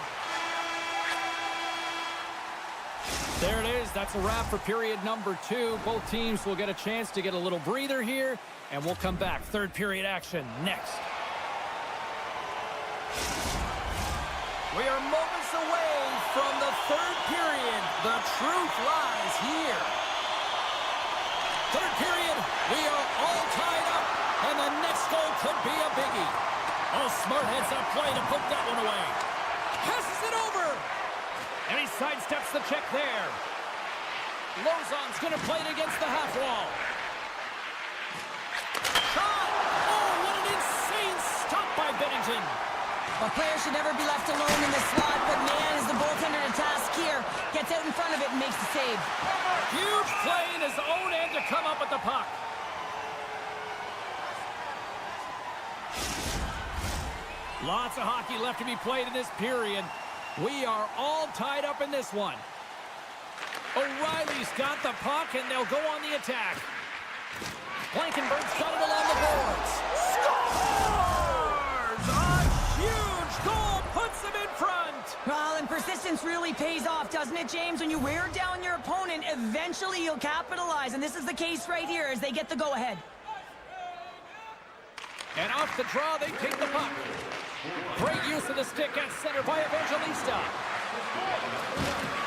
There it is. That's a wrap for period number 2. Both teams will get a chance to get a little breather here, and we'll come back. Third period action next. We are moments away from the third period. The truth lies here. Third period, we are all tied up, and the next goal could be a biggie. Oh, smart heads-up play to put that one away. Passes it over. And he sidesteps the check there. Lozon's going to play it against the half wall. Shot! Oh, what an insane stop by Bennington. A player should never be left alone in the slot, but man, is the goaltender to task here. Gets out in front of it and makes the save. Huge play in his own end to come up with the puck. Lots of hockey left to be played in this period. We are all tied up in this one. O'Reilly's got the puck, and they'll go on the attack. Blankenberg's got it along the boards. Scores! A huge goal puts them in front. Well, and persistence really pays off, doesn't it, James? When you wear down your opponent, eventually you'll capitalize, and this is the case right here as they get the go-ahead. And off the draw, they take the puck. Great use of the stick at center by Evangelista.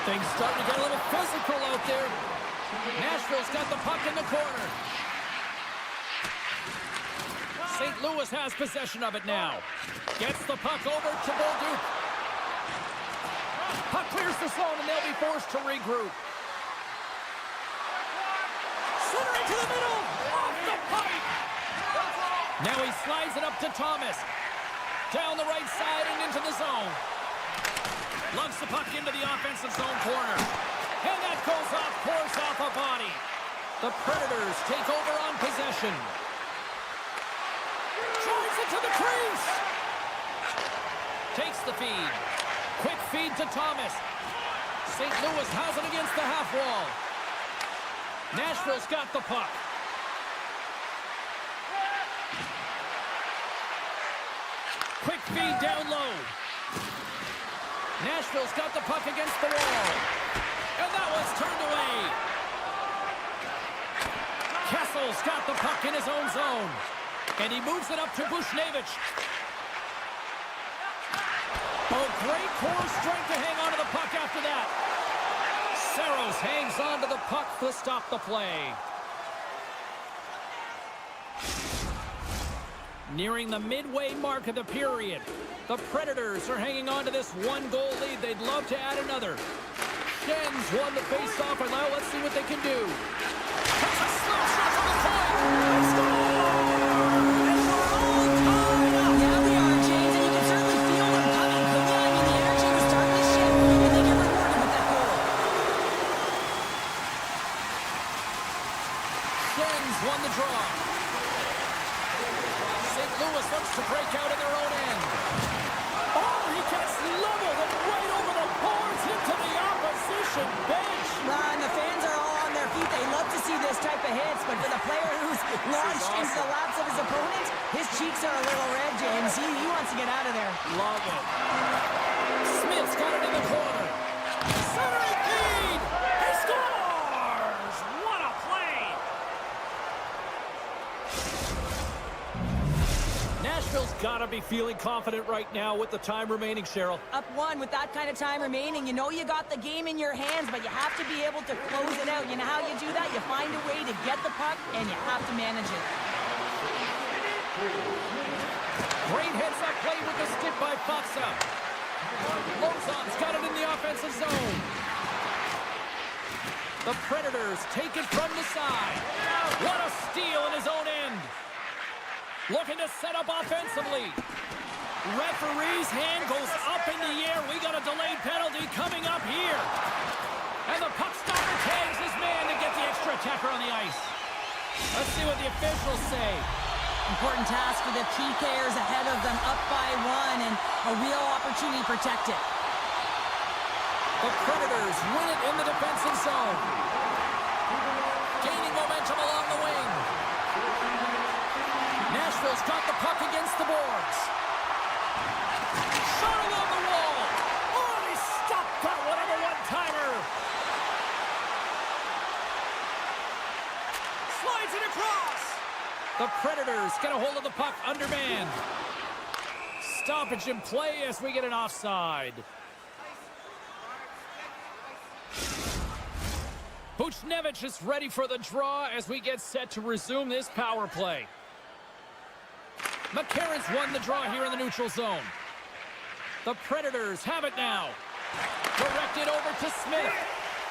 Things starting to get a little physical out there. Nashville's got the puck in the corner. St. Louis has possession of it now. Gets the puck over to Bolduc. Puck clears the zone, and they'll be forced to regroup. Center into the middle. Off the pipe. Now he slides it up to Thomas. Down the right side and into the zone. Lugs the puck into the offensive zone corner. And that goes off, pours off a body. The Predators take over on possession. Drives it to the crease. Takes the feed. Quick feed to Thomas. St. Louis has it against the half wall. Nashville's got the puck. Quick feed down low. Nashville's got the puck against the wall. And that one's turned away. Kessel's got the puck in his own zone. And he moves it up to Bushnevich. Oh, great core strength to hang on to the puck after that. Saros hangs on to the puck to stop the play. Nearing the midway mark of the period. The Predators are hanging on to this one-goal lead. They'd love to add another. Jens won the face-off, and now let's see what they can do. That's a slow shot from the point. Let's go! And we're all tied up. Yeah, we are, James, and you can certainly feel them coming. Couldn't you? I mean, the energy was starting to shift, and they get rewarded with that goal. Jens won the draw. St. Louis looks to break out in their own end. Oh, he gets leveled and right over the boards into the opposition bench. And the fans are all on their feet. They love to see this type of hits, but for the player who's launched into the laps of his opponent, his cheeks are a little red, James. He wants to get out of there. Love it. Smith's got it in the corner. Centering feed. He scores! What a play! Nashville's got to be feeling confident right now with the time remaining, Cheryl. Up one with that kind of time remaining. You know you got the game in your hands, but you have to be able to close it out. You know how you do that? You find a way to get the puck, and you have to manage it. Great heads-up play with the stick by Foxa. Lozon's got it in the offensive zone. The Predators take it from the side. What a steal in his own end. Looking to set up offensively. Referee's hand goes up in the air. We got a delayed penalty coming up here. And the puck stopper tags his man to get the extra attacker on the ice. Let's see what the officials say. Important task for the PKers ahead of them, up by one, and a real opportunity to protect it. The Predators win it in the defensive zone. Gaining momentum along the wing. Nashville's got the puck against the boards. Shot along the wall. Oh, he stopped that one on the one-timer. Slides it across. The Predators get a hold of the puck undermanned. Stoppage in play as we get an offside. Buchnevich is ready for the draw as we get set to resume this power play. McCarron's won the draw here in the neutral zone. The Predators have it now. Directed over to Smith.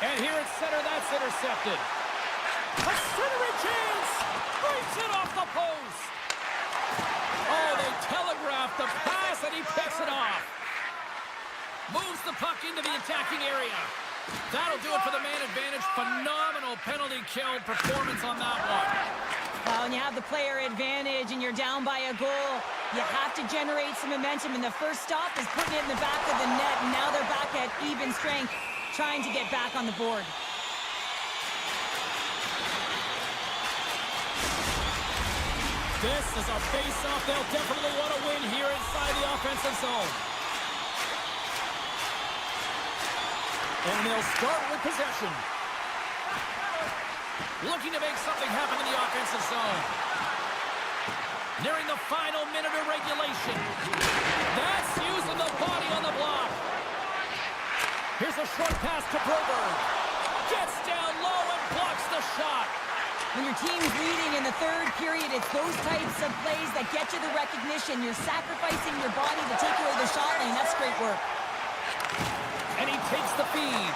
And here at center, that's intercepted. A centering chance! Breaks it off the post! Oh, they telegraphed the pass, and he picks it off. Moves the puck into the attacking area. That'll do it for the man advantage. Phenomenal penalty kill performance on that one. Well, when you have the player advantage and you're down by a goal, you have to generate some momentum. And the first stop is putting it in the back of the net. And now they're back at even strength, trying to get back on the board. This is a face-off they'll definitely want to win here inside the offensive zone. And they'll start with possession. Looking to make something happen in the offensive zone. Nearing the final minute of regulation. That's using the body on the block. Here's a short pass to Broberg. Gets down low and blocks the shot. When your team's leading in the third period, it's those types of plays that get you the recognition. You're sacrificing your body to take away the shot lane. That's great work. And he takes the feed.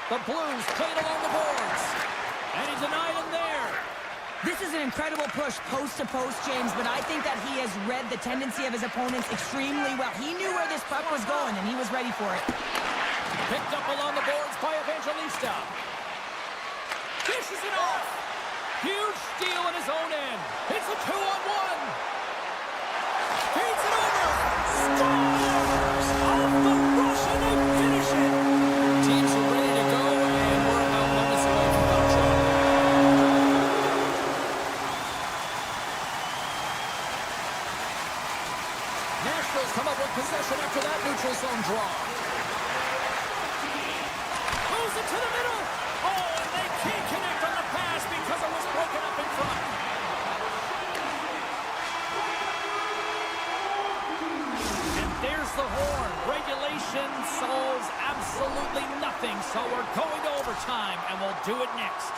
The Blues played along the boards. And he denied him there. This is an incredible push post to post, James, but I think that he has read the tendency of his opponents extremely well. He knew where this puck was going, and he was ready for it. Picked up along the boards by Evangelista. Dishes it off. Huge steal in his own end. It's a 2-on-1. Feeds it over. Scores! Off the rush, and they finish it. Teams are ready to go, and we're about moments away from that shot. Nashville's come up with possession after that neutral zone draw. Moves it to the middle. Oh, and they can't connect on the pass because it was broken up in front. And there's the horn. Regulation solves absolutely nothing, so we're going to overtime, and we'll do it next.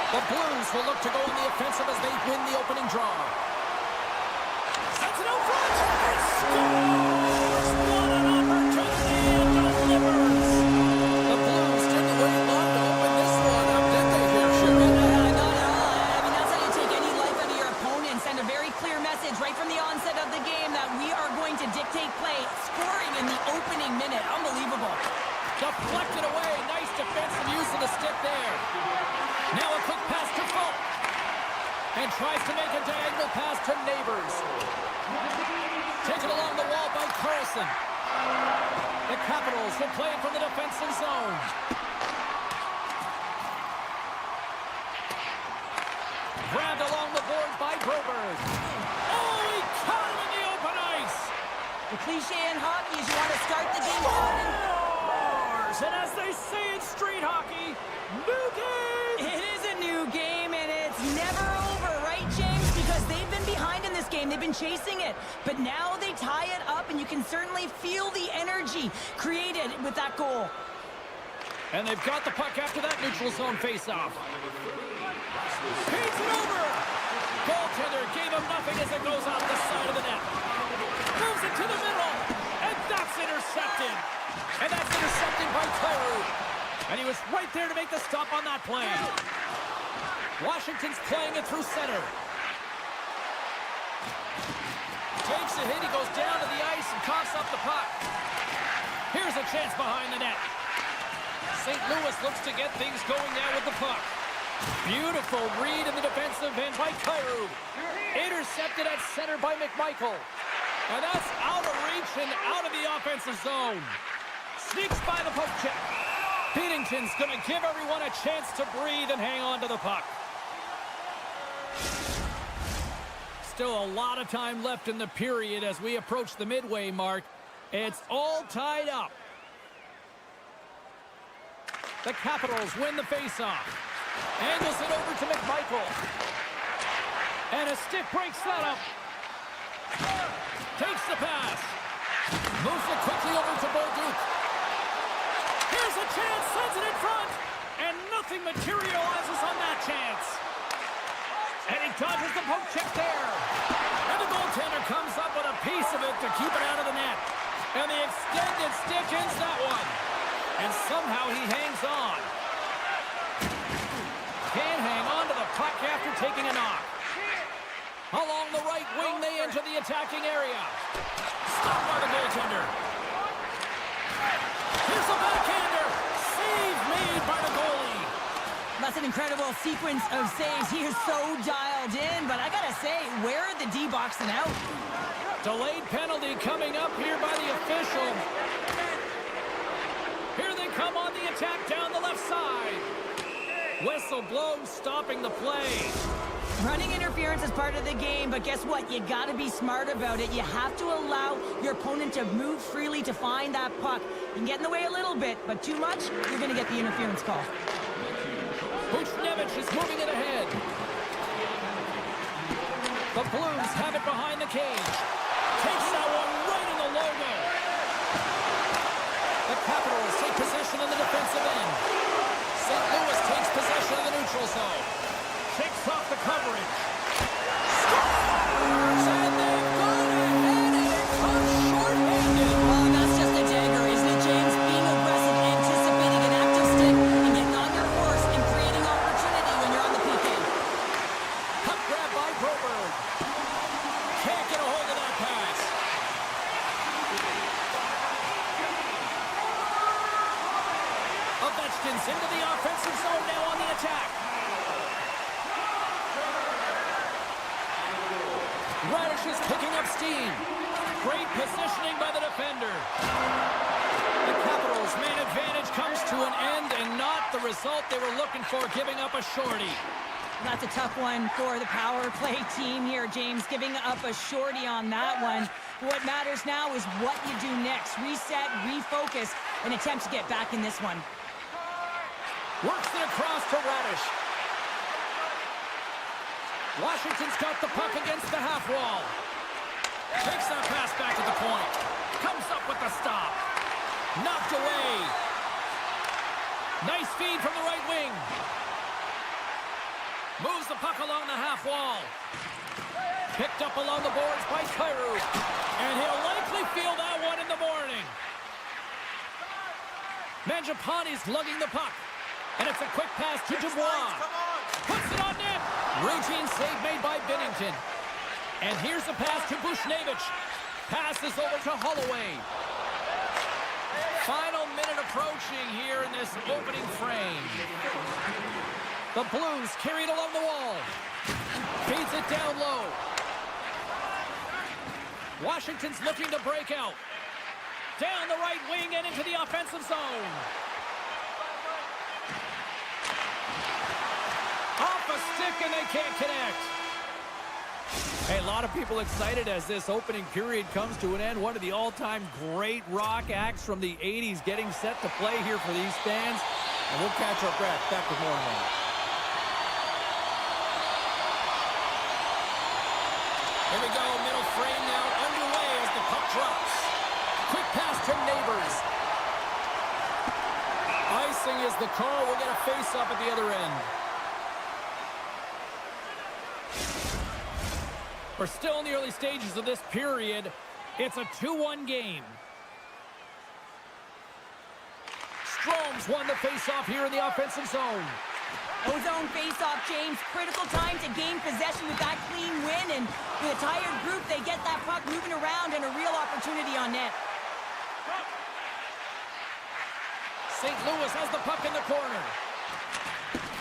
The Blues will look to go on the offensive as they win the opening draw. Sends it out front. It scores! What an opportunity and delivers! The Blues didn't wait long to open this one up, did they here, Sherry? Not at all. I mean, that's how you take any life out of your opponent. Send a very clear message right from the onset of the game that we are going to dictate play, scoring in the opening minute. Unbelievable. Deflected away. Nice defensive use of the stick there. Now a quick pass to Folk. And tries to make a diagonal pass to Neighbors. Taken along the wall by Carlson. The Capitals will play it from the defensive zone. Grabbed along the boards by Broberg. Oh, he caught him in the open ice. The cliche in hockey is you want to start the game hot. And as they say in street hockey, new game! It is a new game, and it's never over, right, James? Because they've been behind in this game. They've been chasing it. But now they tie it up, and you can certainly feel the energy created with that goal. And they've got the puck after that neutral zone faceoff. Feeds it over! Goaltender gave him nothing as it goes off the side of the net. Moves it to the middle, and that's intercepted. And that's intercepted by Tryku. And he was right there to make the stop on that play. Washington's playing it through center. Takes a hit, he goes down to the ice and coughs up the puck. Here's a chance behind the net. St. Louis looks to get things going now with the puck. Beautiful read in the defensive end by Tryku. Intercepted at center by McMichael. And that's out of reach and out of the offensive zone. Sneaks by the poke check. Binnington's going to give everyone a chance to breathe and hang on to the puck. Still a lot of time left in the period as we approach the midway mark. It's all tied up. The Capitals win the faceoff. Angles it over to McMichael. And a stick breaks that up. Takes the pass. Moves it quickly over to Bolduc. Here's a chance, sends it in front. And nothing materializes on that chance. And he dodges the poke check there. And the goaltender comes up with a piece of it to keep it out of the net. And the extended stick ends that one. And somehow he hangs on. Can't hang on to the puck after taking a knock. Along the right wing, they enter the attacking area. Stopped by the goaltender. Here's a backhander. Save made by the goalie. That's an incredible sequence of saves. He is so dialed in, but I gotta say, where are the D-boxing out? Delayed penalty coming up here by the official. Here they come on the attack down the left side. Whistle blows, stopping the play. Running interference is part of the game, but guess what? You gotta be smart about it. You have to allow your opponent to move freely to find that puck. You can get in the way a little bit, but too much, you're gonna get the interference call. Buchnevich is moving it ahead. The Blues have it behind the cage. Takes that one right in the logo. The Capitals take possession in the defensive end. St. Louis takes possession of the neutral zone. Takes off the coverage. Scores! And they've gone ahead and it comes short-handed. Oh, that's just a dagger, isn't it, James? Being aggressive, anticipating an active stick, and getting on your horse and creating opportunity when you're on the PK. Puck grab by Broberg. Can't get a hold of that pass. Ovechkin's into the offensive zone now on the attack. Radish is picking up steam. Great positioning by the defender. The Capitals' man advantage comes to an end and not the result they were looking for, giving up a shorty. That's a tough one for the power play team here, James, giving up a shorty on that one. What matters now is what you do next. Reset, refocus, and attempt to get back in this one. Works it across to Radish. Washington's got the puck against the half wall. Takes that pass back at the point. Comes up with the stop. Knocked away. Nice feed from the right wing. Moves the puck along the half wall. Picked up along the boards by Tryku. And he'll likely feel that one in the morning. Mangiapane's lugging the puck. And it's a quick pass to Dubois. Puts it on net. Routine save made by Binnington. And here's the pass to Buchnevich. Passes over to Holloway. Final minute approaching here in this opening frame. The Blues carried along the wall. Feeds it down low. Washington's looking to break out. Down the right wing and into the offensive zone. Off a stick and they can't connect. Hey, a lot of people excited as this opening period comes to an end. One of the all-time great rock acts from the 80s getting set to play here for these fans. And we'll catch our breath. Back with more in a moment. Here we go, middle frame now underway as the puck drops. Quick pass to Neighbors. Icing is the call. We'll get a face-up at the other end. We're still in the early stages of this period. It's a 2-1 game. Strome's won the face-off here in the offensive zone. Ozone face-off, James. Critical time to gain possession with that clean win. And with a tired group, they get that puck moving around and a real opportunity on net. St. Louis has the puck in the corner.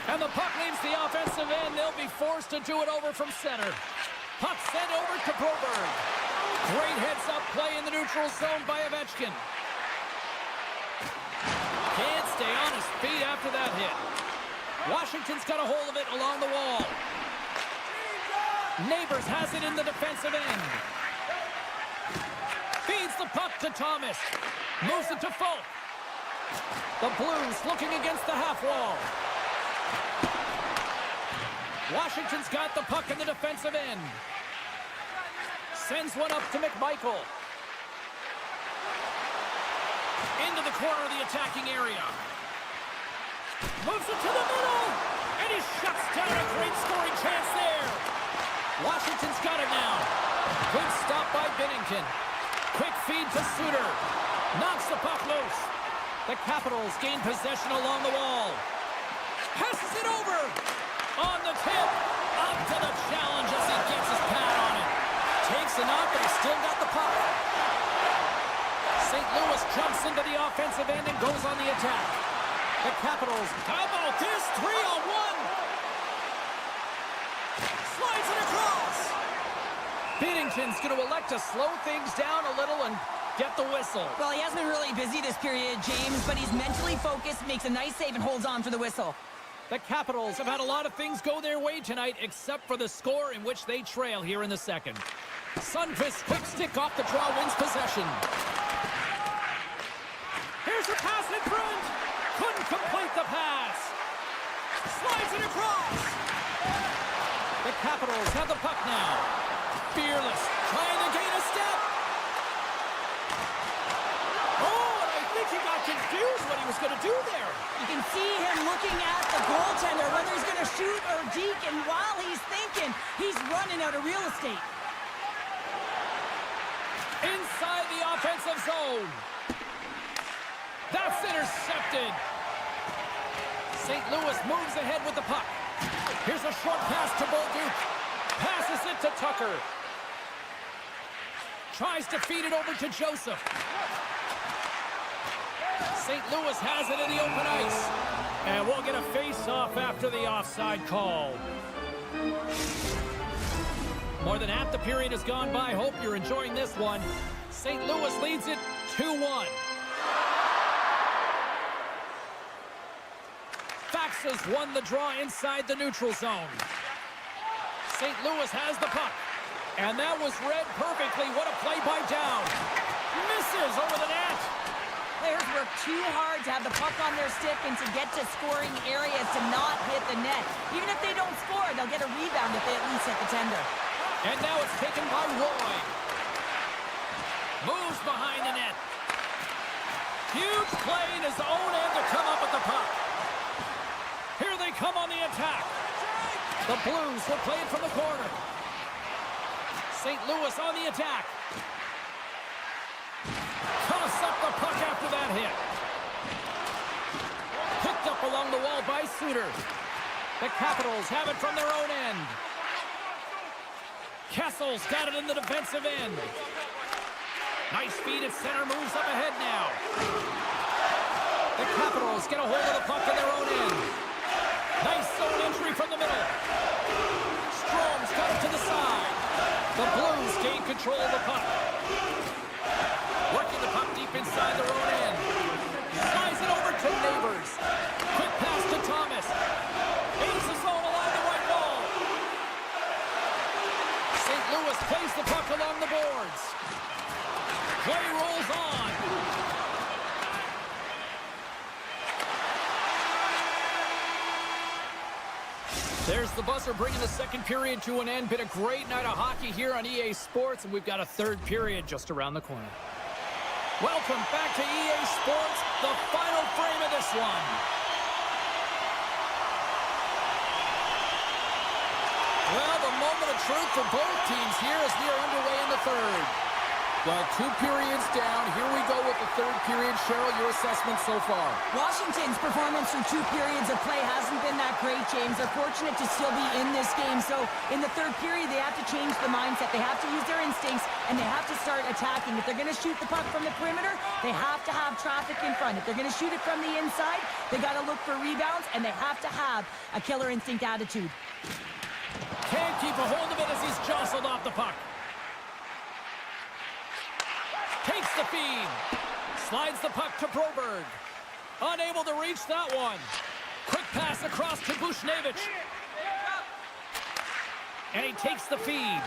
And the puck leaves the offensive end. They'll be forced to do it over from center. Puck sent over to Broberg. Great heads-up play in the neutral zone by Ovechkin. Can't stay on his feet after that hit. Washington's got a hold of it along the wall. Neighbors has it in the defensive end. Feeds the puck to Thomas. Moves it to Folk. The Blues looking against the half wall. Washington's got the puck in the defensive end. Sends one up to McMichael. Into the corner of the attacking area. Moves it to the middle. And he shuts down a great scoring chance there. Washington's got it now. Good stop by Binnington. Quick feed to Suter. Knocks the puck loose. The Capitals gain possession along the wall. Passes it over. On the tip. Up to the challenge as he gets his pad on it. Takes a knock, but he's still got the puck. St. Louis jumps into the offensive end and goes on the attack. The Capitals, how about this? 3-on-1. Slides it across. Binnington's going to elect to slow things down a little and get the whistle. Well, he hasn't been really busy this period, James, but he's mentally focused, makes a nice save, and holds on for the whistle. The Capitals have had a lot of things go their way tonight, except for the score in which they trail here in the second. Sundqvist, quick stick off the draw, wins possession. Here's a pass in front. Couldn't complete the pass. Slides it across. The Capitals have the puck now. Fearless, trying to gain a step. Oh, and I think he got confused what he was going to do there. You can see him looking at the goaltender, whether he's going to shoot or deke, and while he's thinking, he's running out of real estate. Inside the offensive zone. That's intercepted. St. Louis moves ahead with the puck. Here's a short pass to Bolduc. Passes it to Tucker. Tries to feed it over to Joseph. St. Louis has it in the open ice. And we'll get a face-off after the offside call. More than half the period has gone by. Hope you're enjoying this one. St. Louis leads it 2-1. Fax has won the draw inside the neutral zone. St. Louis has the puck. And that was read perfectly. What a play by Down. Misses over the net. Players work too hard to have the puck on their stick and to get to scoring areas to not hit the net. Even if they don't score, they'll get a rebound if they at least hit the tender. And now it's taken by Roy. Moves behind the net. Huge play in his own end to come up with the puck. Here they come on the attack. The Blues will play it from the corner. St. Louis on the attack. Toss up the puck after that hit. Picked up along the wall by Suter. The Capitals have it from their own end. Kessel's got it in the defensive end. Nice feed at center, moves up ahead now. The Capitals get a hold of the puck in their own end. Nice zone entry from the middle. Strome's got it to the side. The Blues gain control of the puck. Working the puck deep inside their own end. Slides it over to Neighbors. Quick pass to Thomas. Aids the zone along the right wall. St. Louis plays the puck along the boards. Play rolls on. There's the buzzer bringing the second period to an end. Been a great night of hockey here on EA Sports, and we've got a third period just around the corner. Welcome back to EA Sports, the final frame of this one. Well, the moment of truth for both teams here as we are underway in the third. Well, 2 periods down. Here we go with the third period. Cheryl, your assessment so far? Washington's performance through 2 periods of play hasn't been that great, James. They're fortunate to still be in this game. So in the third period, they have to change the mindset. They have to use their instincts, and they have to start attacking. If they're going to shoot the puck from the perimeter, they have to have traffic in front. If they're going to shoot it from the inside, they got to look for rebounds, and they have to have a killer instinct attitude. Can't keep a hold of it as he's jostled off the puck. Takes the feed. Slides the puck to Broberg. Unable to reach that one. Quick pass across to Bushnevich. And he takes the feed.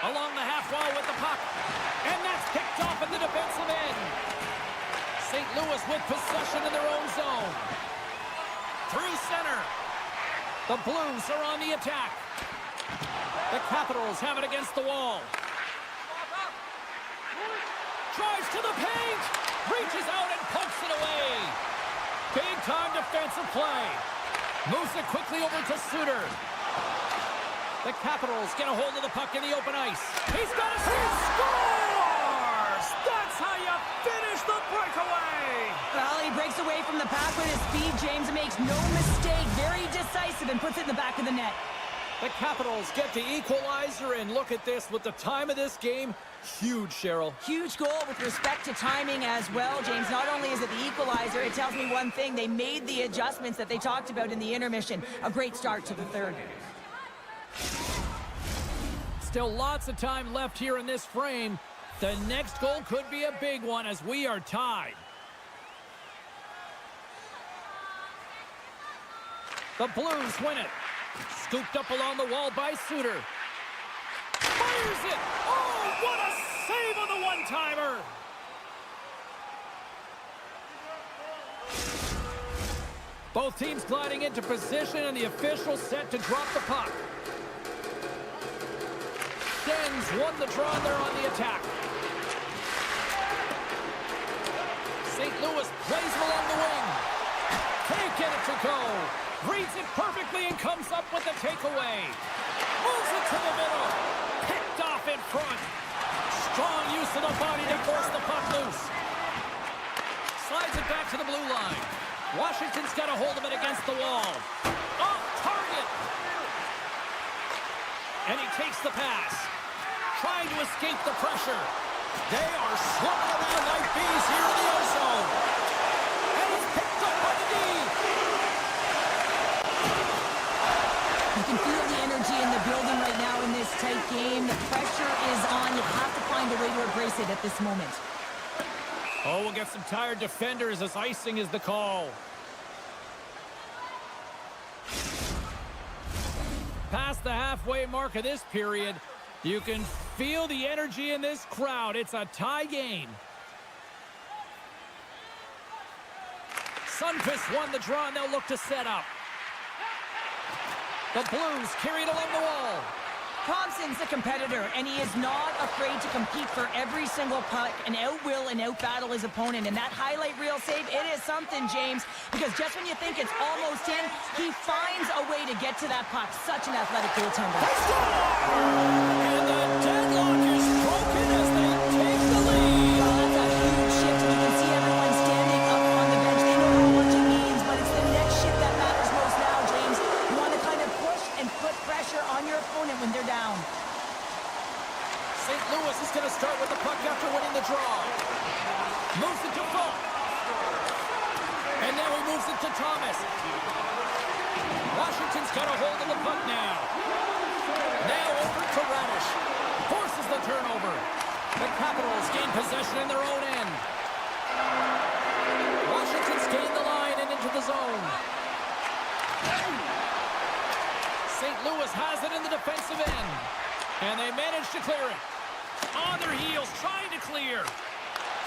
Along the half wall with the puck. And that's picked off at the defensive end. St. Louis with possession in their own zone. Through center. The Blues are on the attack. The Capitals have it against the wall. Drives to the paint. Reaches out and pokes it away. Big-time defensive play. Moves it quickly over to Suter. The Capitals get a hold of the puck in the open ice. He's got a shot. Scores! That's how you finish the breakaway. Well, he breaks away from the pack with his speed, James, and makes no mistake. Very decisive and puts it in the back of the net. The Capitals get the equalizer, and look at this. With the time of this game, huge, Cheryl. Huge goal with respect to timing as well, James. Not only is it the equalizer, it tells me one thing. They made the adjustments that they talked about in the intermission. A great start to the third. Still lots of time left here in this frame. The next goal could be a big one as we are tied. The Blues win it. Scooped up along the wall by Suter. Fires it! Oh, what a save on the one-timer! Both teams gliding into position, and the official set to drop the puck. Sens won the draw, and they're on the attack. St. Louis plays him along the wing. Can't get it to go. Reads it perfectly and comes up with the takeaway. Moves it to the middle. Picked off in front. Strong use of the body to force the puck loose. Slides it back to the blue line. Washington's got a hold of it against the wall. Off target. And he takes the pass. Trying to escape the pressure. They are swarming around like bees here in the O-zone. And it's picked up by the D. You can feel the energy in the building right now in this tight game. The pressure is on. You have to find a way to embrace it at this moment. Oh, we'll get some tired defenders as icing is the call. Past the halfway mark of this period, you can feel the energy in this crowd. It's a tie game. Sundqvist won the draw, and they'll look to set up. The Blues carry it along the wall. Thompson's a competitor, and he is not afraid to compete for every single puck and out-will and out-battle his opponent. And that highlight reel save, it is something, James, because just when you think it's almost in, he finds a way to get to that puck. Such an athletic goaltender. And the deadlock is broken as they take the lead. Well, that's a huge shift, and you can see everyone standing up on the bench. They know how much it means, but it's the next shift that matters most now, James. You want to kind of push and put pressure on your opponent when they're down. St. Louis is going to start with the puck after winning the draw. Moves it to Falk. And now he moves it to Thomas. Washington's got a hold of the puck now. Now over to Radish. Forces the turnover. The Capitals gain possession in their own end. Washington's gained the line and into the zone. St. Louis has it in the defensive end. And they manage to clear it. On their heels, trying to clear.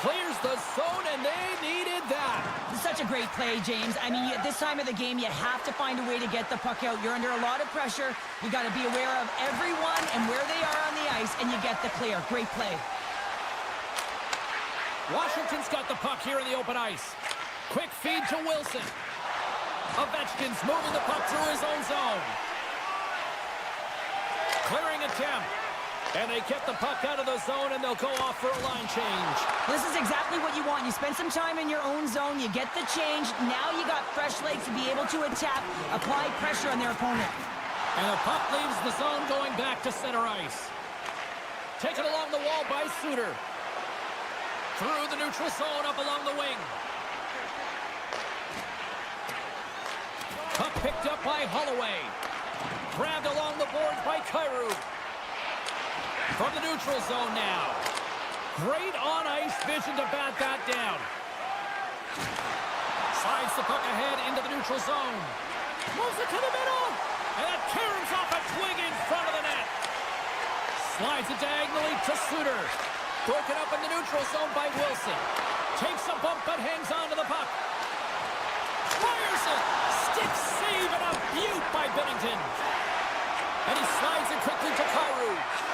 Clears the zone, and they needed that. Such a great play, James. I mean, at this time of the game, you have to find a way to get the puck out. You're under a lot of pressure. You got to be aware of everyone and where they are on the ice, and you get the clear. Great play. Washington's got the puck here in the open ice. Quick feed to Wilson. Ovechkin's moving the puck through his own zone. Clearing attempt. And they kept the puck out of the zone, and they'll go off for a line change. This is exactly what you want. You spend some time in your own zone, you get the change. Now you got fresh legs to be able to attack, apply pressure on their opponent. And the puck leaves the zone going back to center ice. Taken along the wall by Suter. Through the neutral zone, up along the wing. Puck picked up by Holloway. Grabbed along the boards by Tryku. From the neutral zone now. Great on-ice vision to bat that down. Slides the puck ahead into the neutral zone. Moves it to the middle. And that caroms off a twig in front of the net. Slides it diagonally to Suter. Broken up in the neutral zone by Wilson. Takes a bump but hangs on to the puck. Fires it. Stick save and a beaut by Binnington. And he slides it quickly to Tryku.